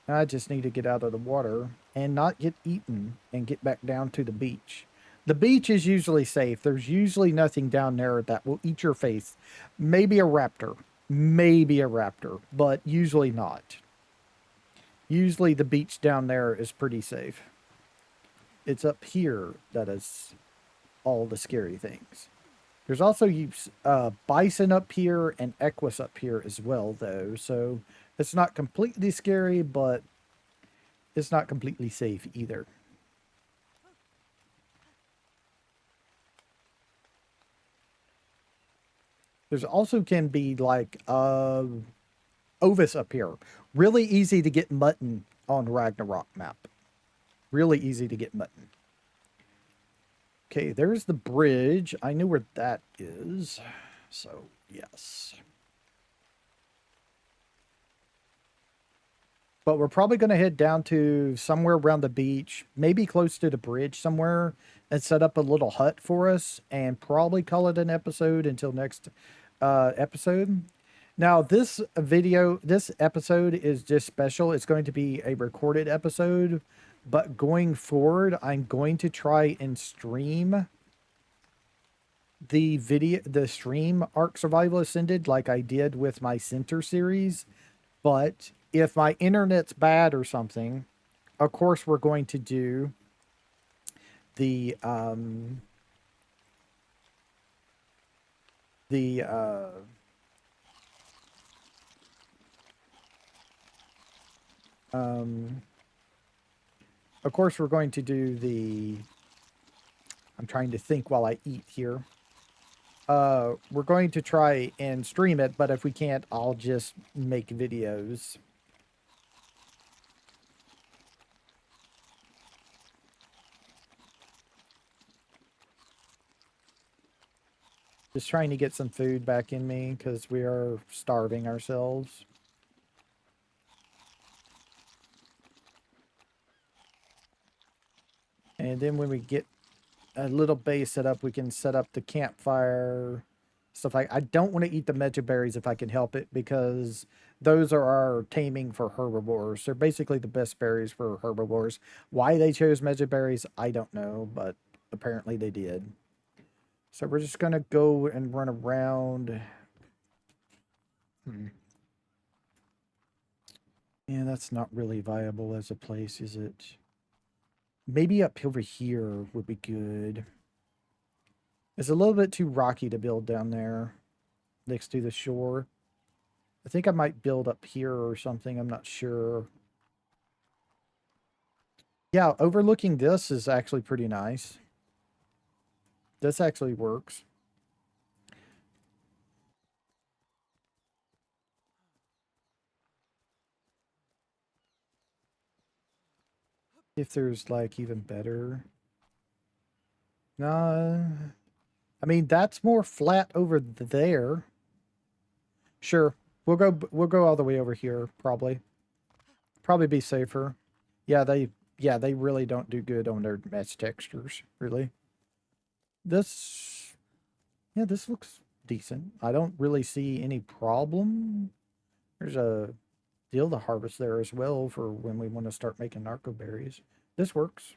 I just need to get out of the water and not get eaten and get back down to the beach. The beach is usually safe. There's usually nothing down there that will eat your face. Maybe a raptor. Maybe a raptor, but usually not. Usually the beach down there is pretty safe. It's up here that is all the scary things. There's also bison up here and equus up here as well, though. So it's not completely scary, but it's not completely safe either. There's also can be like ovis up here. Really easy to get mutton on Ragnarok map. Really easy to get mutton. Okay, there's the bridge. I knew where that is. So, yes. But we're probably going to head down to somewhere around the beach, maybe close to the bridge somewhere, and set up a little hut for us, and probably call it an episode until next episode. Now, this episode is just special. It's going to be a recorded episode, but going forward, I'm going to try and stream the stream Ark Survival Ascended like I did with my Center series. But if my internet's bad or something, of course we're going to do the of course we're going to do the I'm trying to think while I eat here. We're going to try and stream it, but if we can't, I'll just make videos. Just trying to get some food back in me because we are starving ourselves. And then when we get a little base set up, we can set up the campfire, stuff like. I don't want to eat the meja berries if I can help it because those are our taming for herbivores. They're basically the best berries for herbivores. Why they chose meja berries, I don't know, but apparently they did. So we're just gonna go and run around. Yeah, that's not really viable as a place, is it? Maybe up over here would be good. It's a little bit too rocky to build down there next to the shore. I think I might build up here or something. I'm not sure. Yeah, overlooking this is actually pretty nice. This actually works. If there's like even better. Nah. I mean, that's more flat over there. Sure. We'll go all the way over here, probably. Probably be safer. Yeah, they really don't do good on their mesh textures, really. This this looks decent. I don't really see any problem. There's a deal to harvest there as well for when we want to start making narco berries. This works.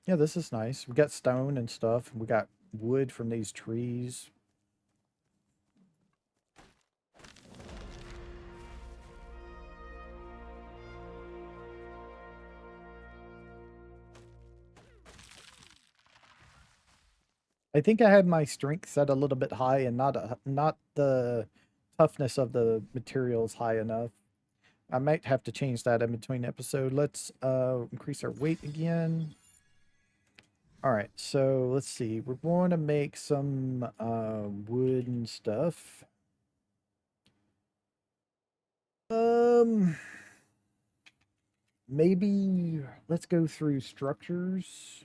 Yeah, this is nice. We got stone and stuff. We got wood from these trees. I think I had my strength set a little bit high and not the toughness of the material is high enough. I might have to change that in between episode. Let's increase our weight again. All right, so let's see. We're going to make some wood and stuff. Maybe let's go through structures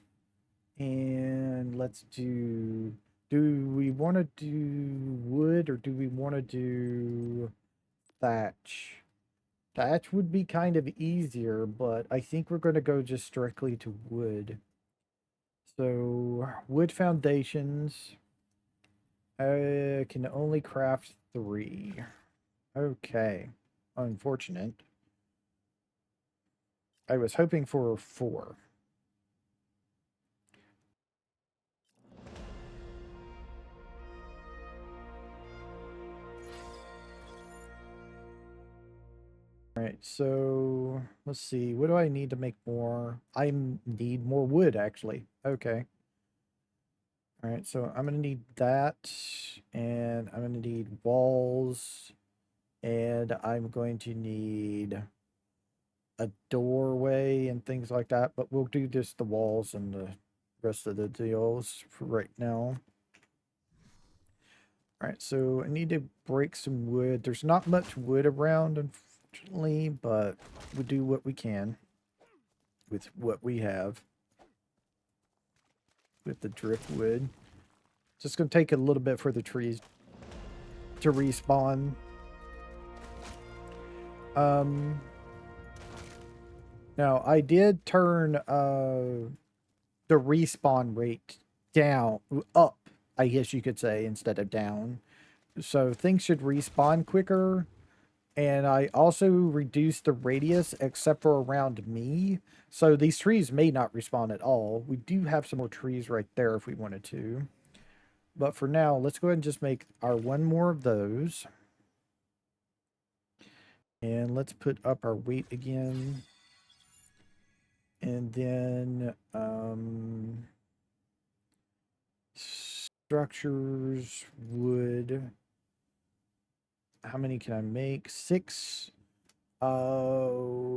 and let's do we want to do wood or do we want to do thatch? Thatch would be kind of easier, but I think we're going to go just strictly to wood. So, wood foundations. I can only craft 3. Okay. Unfortunate. I was hoping for 4. Alright, so let's see. What do I need to make more? I need more wood, actually. Okay. Alright, so I'm going to need that. And I'm going to need walls. And I'm going to need a doorway and things like that. But we'll do just the walls and the rest of the deals for right now. Alright, so I need to break some wood. There's not much wood around, unfortunately, but we do what we can with what we have. With the driftwood. Just going to take a little bit for the trees to respawn. Now, I did turn the respawn rate up, I guess you could say, instead of down. So things should respawn quicker. And I also reduced the radius except for around me. So these trees may not respawn at all. We do have some more trees right there if we wanted to. But for now, let's go ahead and just make our one more of those. And let's put up our weight again. And then structures, wood. How many can I make? 6. One.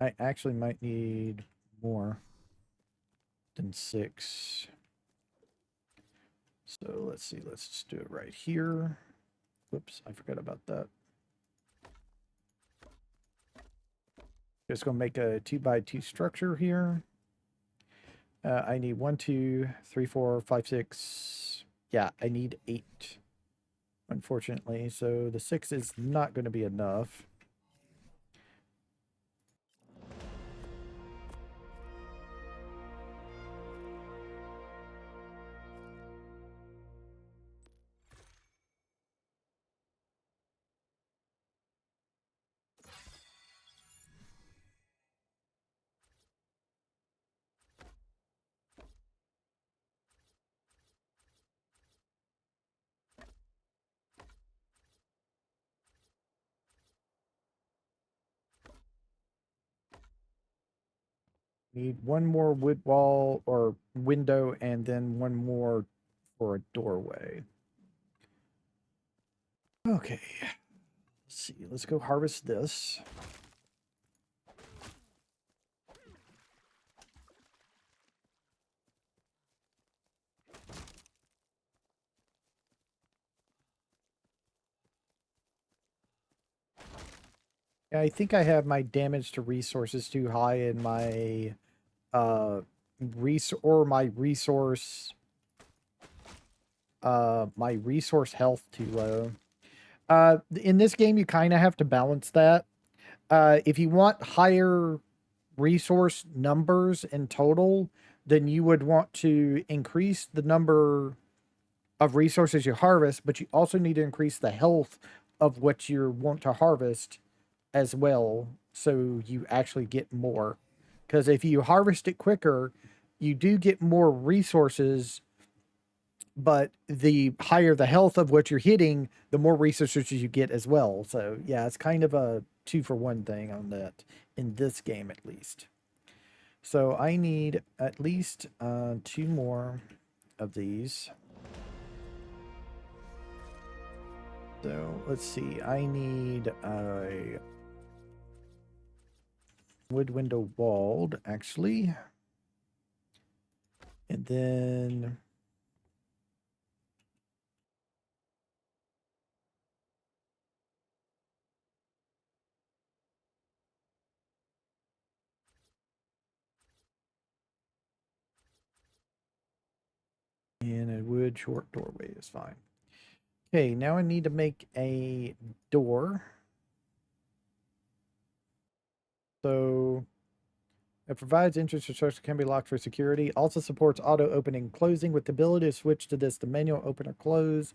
I actually might need more than 6. So let's see. Let's just do it right here. Whoops, I forgot about that. Just gonna make a 2x2 structure here. I need 1, 2, 3, 4, 5, 6. Yeah, I need 8. Unfortunately, so the 6 is not going to be enough. Need one more wood wall or window and then one more for a doorway. Okay. Let's see. Let's go harvest this. I think I have my damage to resources too high in my my resource health too low. In this game you kind of have to balance that. If you want higher resource numbers in total, then you would want to increase the number of resources you harvest, but you also need to increase the health of what you want to harvest as well, so you actually get more. Because if you harvest it quicker, you do get more resources, but the higher the health of what you're hitting, the more resources you get as well. So yeah, it's kind of a 2-for-1 thing on that, in this game at least. So I need at least 2 more of these. So let's see. I need a wood window walled, actually. And then a wood short doorway is fine. Okay, now I need to make a door. So it provides entrance resources can be locked for security. Also supports auto opening and closing with the ability to switch to this to manual open or close.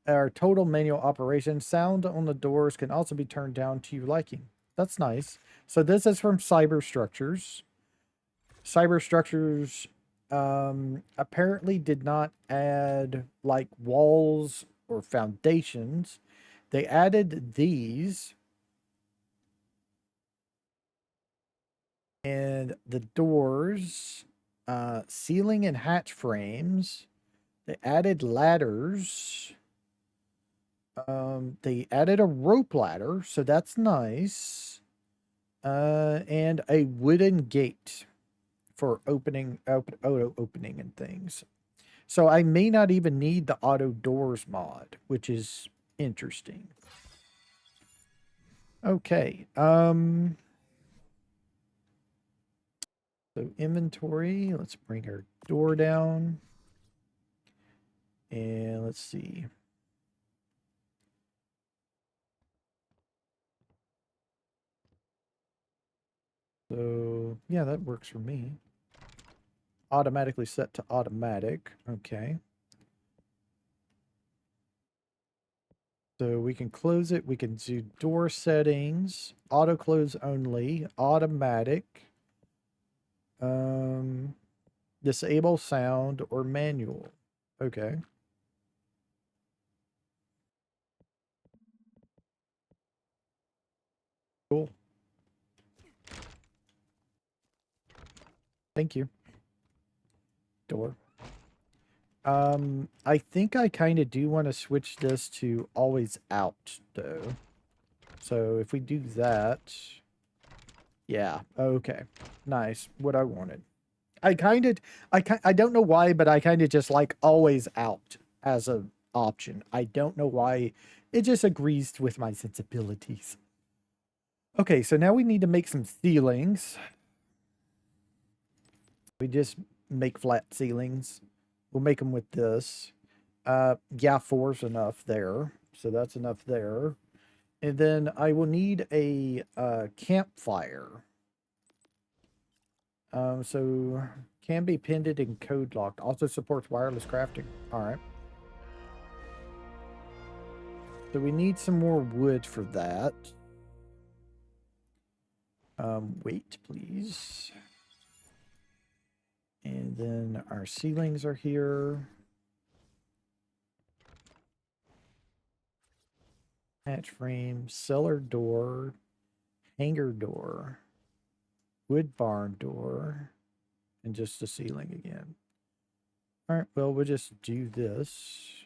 Our total manual operation. Sound on the doors can also be turned down to your liking. That's nice. So this is from Cyber Structures. Cyber Structures apparently did not add like walls or foundations. They added these and the doors, ceiling and hatch frames. They added ladders. They added a rope ladder, so that's nice. And a wooden gate for auto opening and things. So I may not even need the auto doors mod, which is interesting. Okay. So inventory, let's bring our door down. And let's see. So yeah, that works for me. Automatically set to automatic. Okay. So we can close it. We can do door settings, auto close only, automatic, disable sound or manual. Okay. Cool. Thank you. Door. I think I kind of do want to switch this to always out though. So if we do that, yeah, okay. Nice. What I wanted. I don't know why, but I kind of just like always out as an option. I don't know why. It just agrees with my sensibilities. Okay, so now we need to make some ceilings. We just make flat ceilings. We'll make them with this. Yeah, 4's enough there. So that's enough there. And then I will need a campfire. So can be pinned and code locked. Also supports wireless crafting. All right. So we need some more wood for that. Wait, please. And then our ceilings are here. Hatch frame, cellar door, hangar door, wood barn door, and just the ceiling again. All right, well, we'll just do this.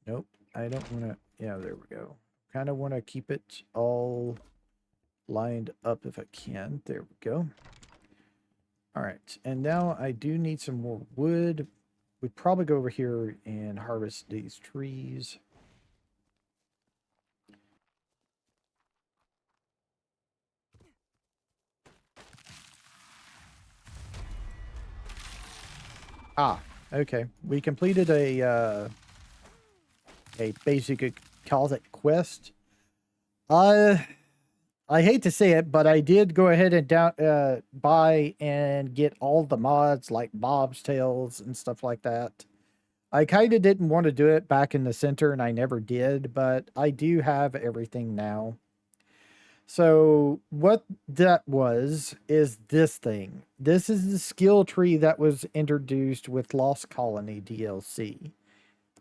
Nope, I don't want to. Yeah, there we go. Kind of want to keep it all lined up if I can. There we go. All right, and now I do need some more wood. We'd probably go over here and harvest these trees. Ah, okay. We completed a basic, calls it quest. I hate to say it, but I did go ahead and buy and get all the mods like Bob's Tails and stuff like that. I kind of didn't want to do it back in the center, and I never did, but I do have everything now. So what that is this thing. This is the skill tree that was introduced with Lost Colony DLC.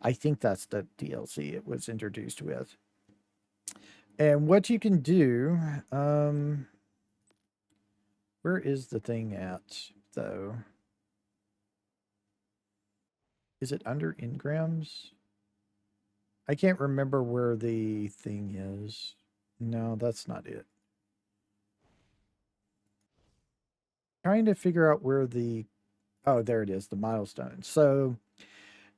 I think that's the DLC it was introduced with. And what you can do, where is the thing at, though? Is it under engrams? I can't remember where the thing is. No, that's not it. Trying to figure out where the... Oh, there it is, the milestones. So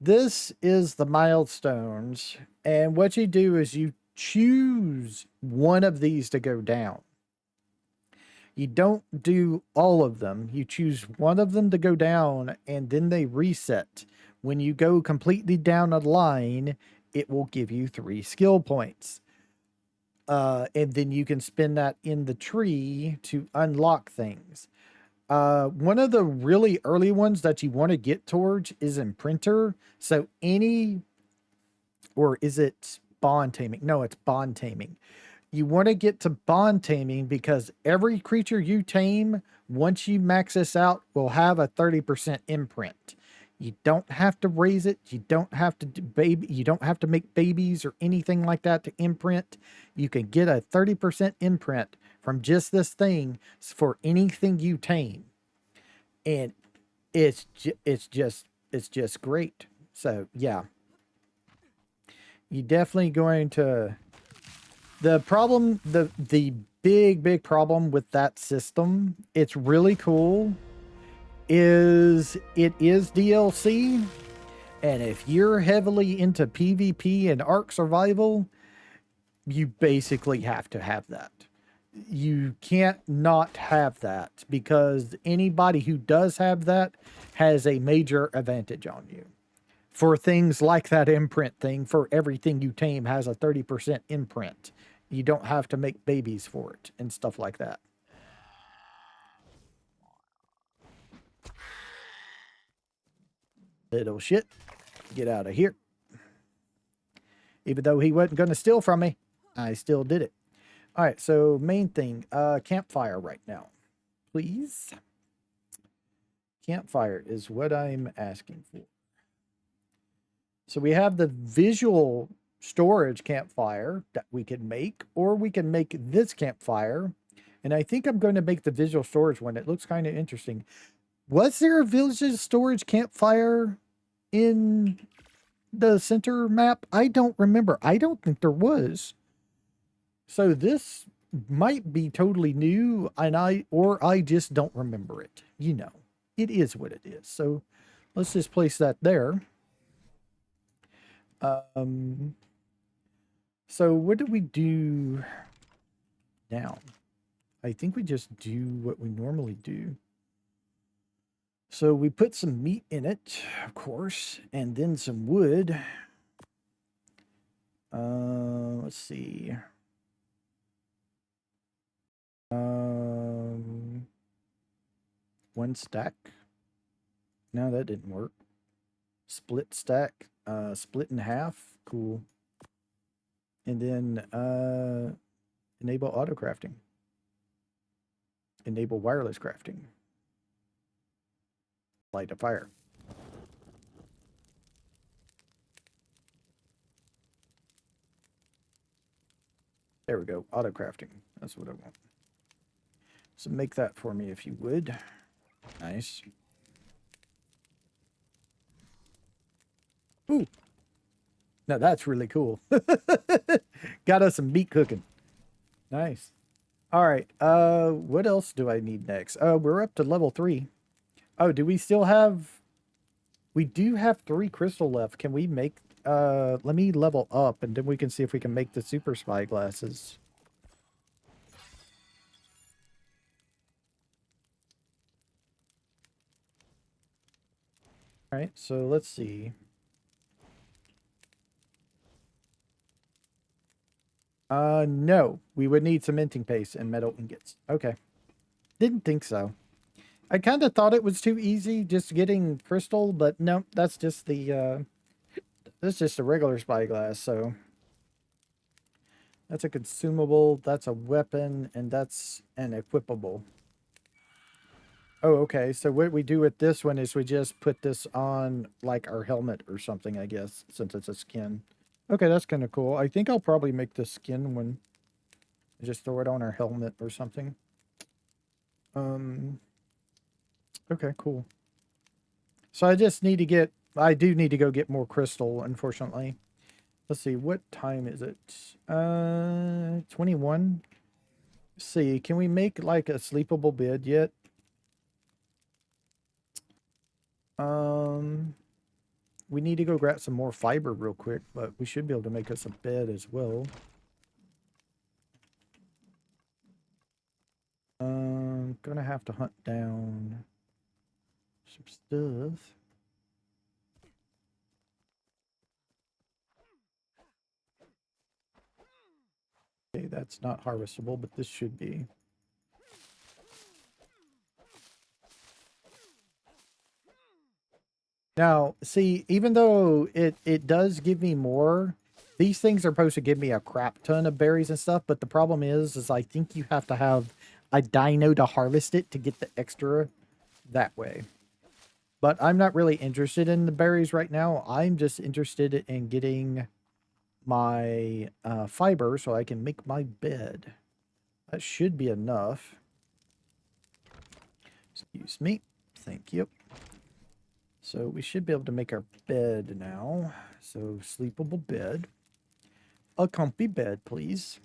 this is the milestones. And what you do is you choose one of these to go down. You don't do all of them. You choose one of them to go down, and then they reset. When you go completely down a line, it will give you 3 skill points. And then you can spend that in the tree to unlock things. One of the really early ones that you want to get towards is Imprinter. So or is it Bond Taming? No, it's Bond Taming. You want to get to Bond Taming because every creature you tame, once you max this out, will have a 30% imprint. You don't have to raise it. You don't have to you don't have to make babies or anything like that to imprint. You can get a 30% imprint from just this thing for anything you tame. And it's just great. So, yeah. You're definitely going to... The problem, the big problem with that system, it's really cool, is it is DLC, and if you're heavily into PvP and Ark Survival, you basically have to have that. You can't not have that, because anybody who does have that has a major advantage on you. For things like that imprint thing, for everything you tame has a 30% imprint. You don't have to make babies for it and stuff like that. Little shit. Get out of here. Even though he wasn't going to steal from me, I still did it. All right, so main thing, campfire right now. Please. Campfire is what I'm asking for. So we have the visual storage campfire that we can make, or we can make this campfire. And I think I'm going to make the visual storage one. It looks kind of interesting. Was there a village storage campfire in the center map? I don't remember. I don't think there was. So this might be totally new, and I just don't remember it. You know, it is what it is. So let's just place that there. So what do we do now? I think we just do what we normally do. So we put some meat in it, of course, and then some wood. Let's see. One stack. No, that didn't work. Split stack. Split in half. Cool. And then enable auto crafting. Enable wireless crafting. Light a fire. There we go. Auto crafting. That's what I want. So make that for me if you would. Nice. Ooh. Now that's really cool. Got us some meat cooking. Nice. All right. What else do I need next? We're up to level 3. Oh, do we still have... We do have 3 crystal left. Can we make... let me level up, and then we can see if we can make the super spy glasses. All right, so let's see. No. We would need cementing paste and metal ingots. Okay. Didn't think so. I kind of thought it was too easy just getting crystal, but no, that's just the, that's just a regular spyglass, so. That's a consumable, that's a weapon, and that's an equipable. Oh, okay, so what we do with this one is we just put this on, like, our helmet or something, I guess, since it's a skin. Okay, that's kind of cool. I think I'll probably make the skin one. Just throw it on our helmet or something. Okay, cool. So I just need to get I do need to go get more crystal, unfortunately. Let's see, what time is it? 21. Let's see, can we make like a sleepable bed yet? Um, we need to go grab some more fiber real quick, but we should be able to make us a bed as well. Gonna have to hunt down some stuff. Okay, that's not harvestable, but this should be. Now, see, even though it does give me more, these things are supposed to give me a crap ton of berries and stuff, but the problem is I think you have to have a dino to harvest it to get the extra that way. But I'm not really interested in the berries right now. I'm just interested in getting my fiber so I can make my bed. That should be enough. Excuse me. Thank you. So we should be able to make our bed now. So sleepable bed. A comfy bed, please.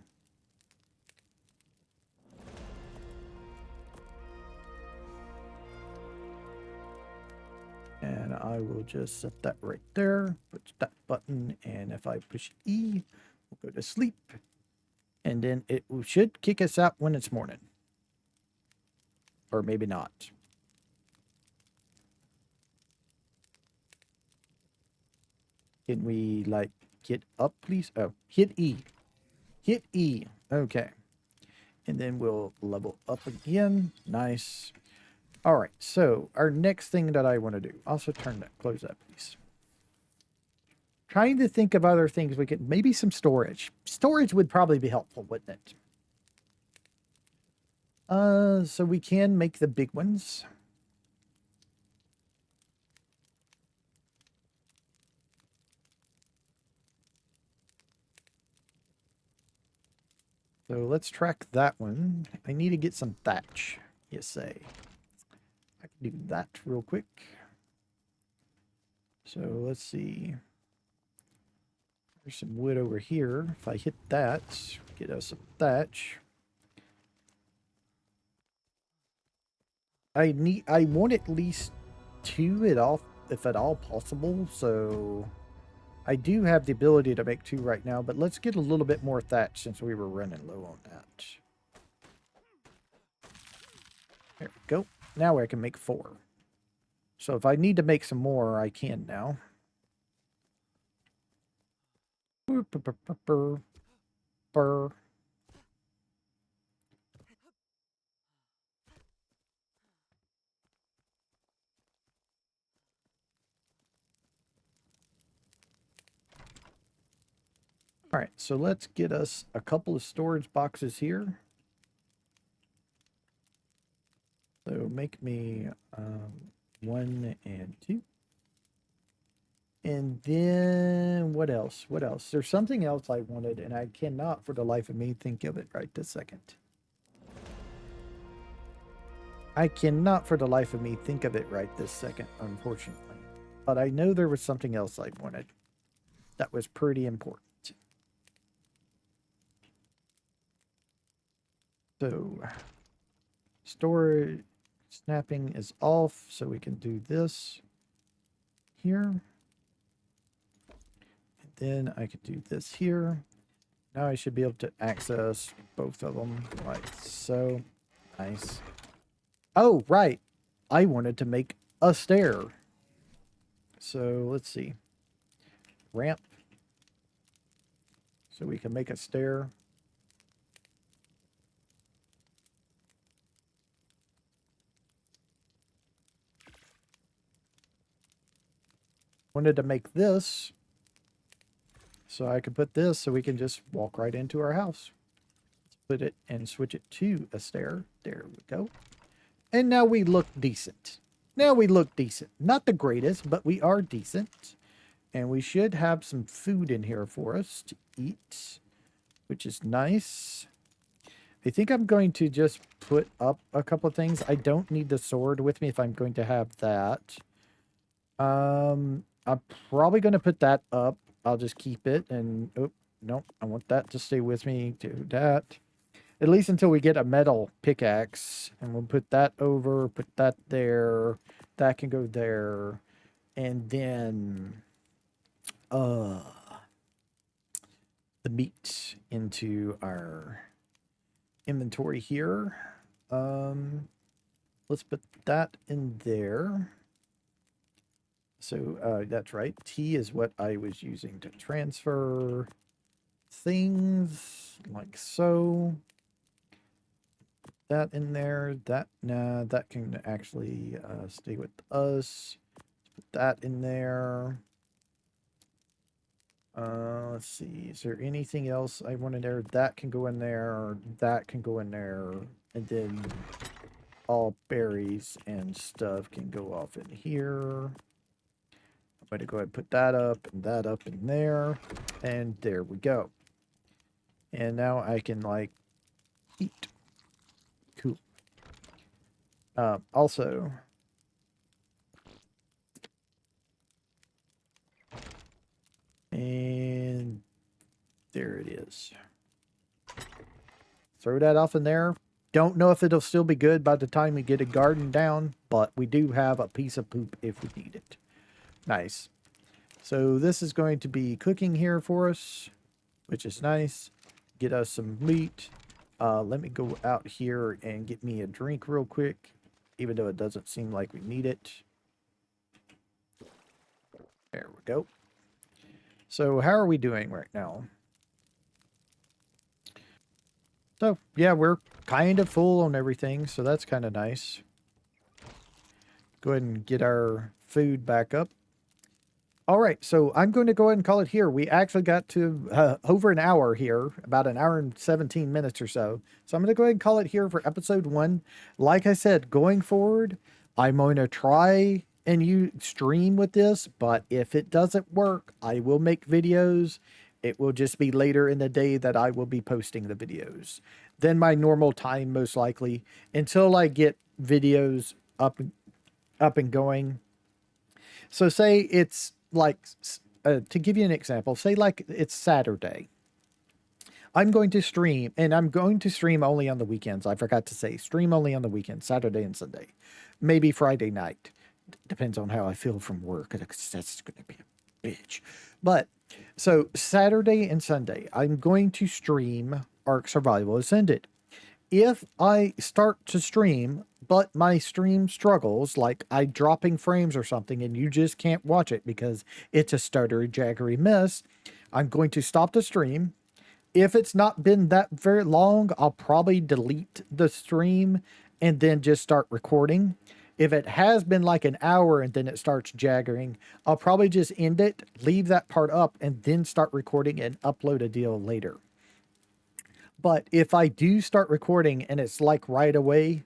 And I will just set that right there. Push that button. And if I push E, we'll go to sleep. And then it should kick us out when it's morning. Or maybe not. Can we, like, get up, please? Oh, hit E. Hit E. Okay. And then we'll level up again. Nice. All right. So our next thing that I want to do. Also turn that. Close that, please. Trying to think of other things we could. Maybe some storage. Storage would probably be helpful, wouldn't it? So we can make the big ones. So let's track that one. I need to get some thatch, you say. I can do that real quick. So let's see. There's some wood over here. If I hit that, get us some thatch. I want at least 2 at all, if at all possible. So I do have the ability to make 2 right now, but let's get a little bit more thatch since we were running low on that. There we go. Now I can make 4. So if I need to make some more, I can now. Burr. All right, so let's get us a couple of storage boxes here. So make me 1 and 2. And then what else? What else? There's something else I wanted, and I cannot for the life of me think of it right this second. I cannot for the life of me think of it right this second, unfortunately. But I know there was something else I wanted that was pretty important. So, storage snapping is off, so we can do this here. And then I could do this here. Now I should be able to access both of them like so. Nice. Oh, right. I wanted to make a stair. So let's see. Ramp. So we can make a stair. Wanted to make this so I could put this so we can just walk right into our house. Let's put it and switch it to a stair. There we go. And now we look decent. Now we look decent. Not the greatest, but we are decent. And we should have some food in here for us to eat, which is nice. I think I'm going to just put up a couple of things. I don't need the sword with me if I'm going to have that. I'm probably going to put that up. I'll just keep it and, oh, no, I want that to stay with me. Do that. At least until we get a metal pickaxe. And we'll put that over, put that there. That can go there. And then, uh, the meat into our inventory here. Let's put that in there. So that's right. T is what I was using to transfer things like so. That in there. That nah, that can actually stay with us. Put that in there. Let's see. Is there anything else I wanted there? That can go in there. That can go in there. And then all berries and stuff can go off in here. I'm going to go ahead and put that up in there. And there we go. And now I can, like, eat. Cool. Also, and there it is. Throw that off in there. Don't know if it'll still be good by the time we get a garden down, but we do have a piece of poop if we need it. Nice. So this is going to be cooking here for us, which is nice. Get us some meat. Let me go out here and get me a drink real quick, even though it doesn't seem like we need it. There we go. So how are we doing right now? So yeah, we're kind of full on everything, so that's kind of nice. Go ahead and get our food back up. All right, so I'm going to go ahead and call it here. We actually got to over an hour here, about an hour and 17 minutes or so. So I'm going to go ahead and call it here for episode 1. Like I said, going forward, I'm going to try and you stream with this, but if it doesn't work, I will make videos. It will just be later in the day that I will be posting the videos. Then my normal time, most likely, until I get videos up and going. So say it's like, to give you an example, say like it's Saturday. I'm going to stream, and I'm going to stream only on the weekends. I forgot to say, stream only on the weekends, Saturday and Sunday. Maybe Friday night. Depends on how I feel from work. That's going to be a bitch. But, so Saturday and Sunday, I'm going to stream Ark Survival Ascended. If I start to stream, but my stream struggles, like I dropping frames or something, and you just can't watch it because it's a stuttery, jaggery mess, I'm going to stop the stream. If it's not been that very long, I'll probably delete the stream and then just start recording. If it has been like an hour and then it starts jaggering, I'll probably just end it, leave that part up, and then start recording and upload a deal later. But if I do start recording and it's like right away,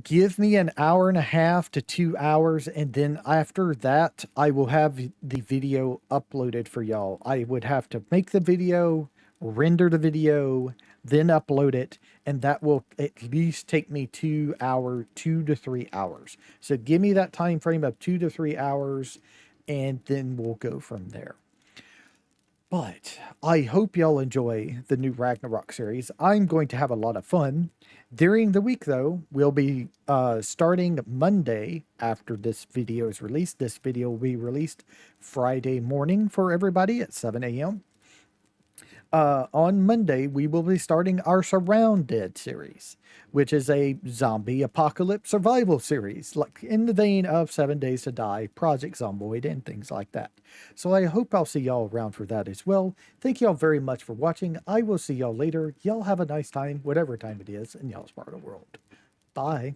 give me an hour and a half to 2 hours. And then after that, I will have the video uploaded for y'all. I would have to make the video, render the video, then upload it. And that will at least take me 2 to 3 hours. So give me that time frame of 2 to 3 hours, and then we'll go from there. But I hope y'all enjoy the new Ragnarok series. I'm going to have a lot of fun. During the week, though, we'll be starting Monday after this video is released. This video will be released Friday morning for everybody at 7 a.m. On Monday, we will be starting our Surrounded series, which is a zombie apocalypse survival series, like in the vein of 7 Days to Die, Project Zomboid, and things like that. So I hope I'll see y'all around for that as well. Thank y'all very much for watching. I will see y'all later. Y'all have a nice time, whatever time it is in y'all's part of the world. Bye.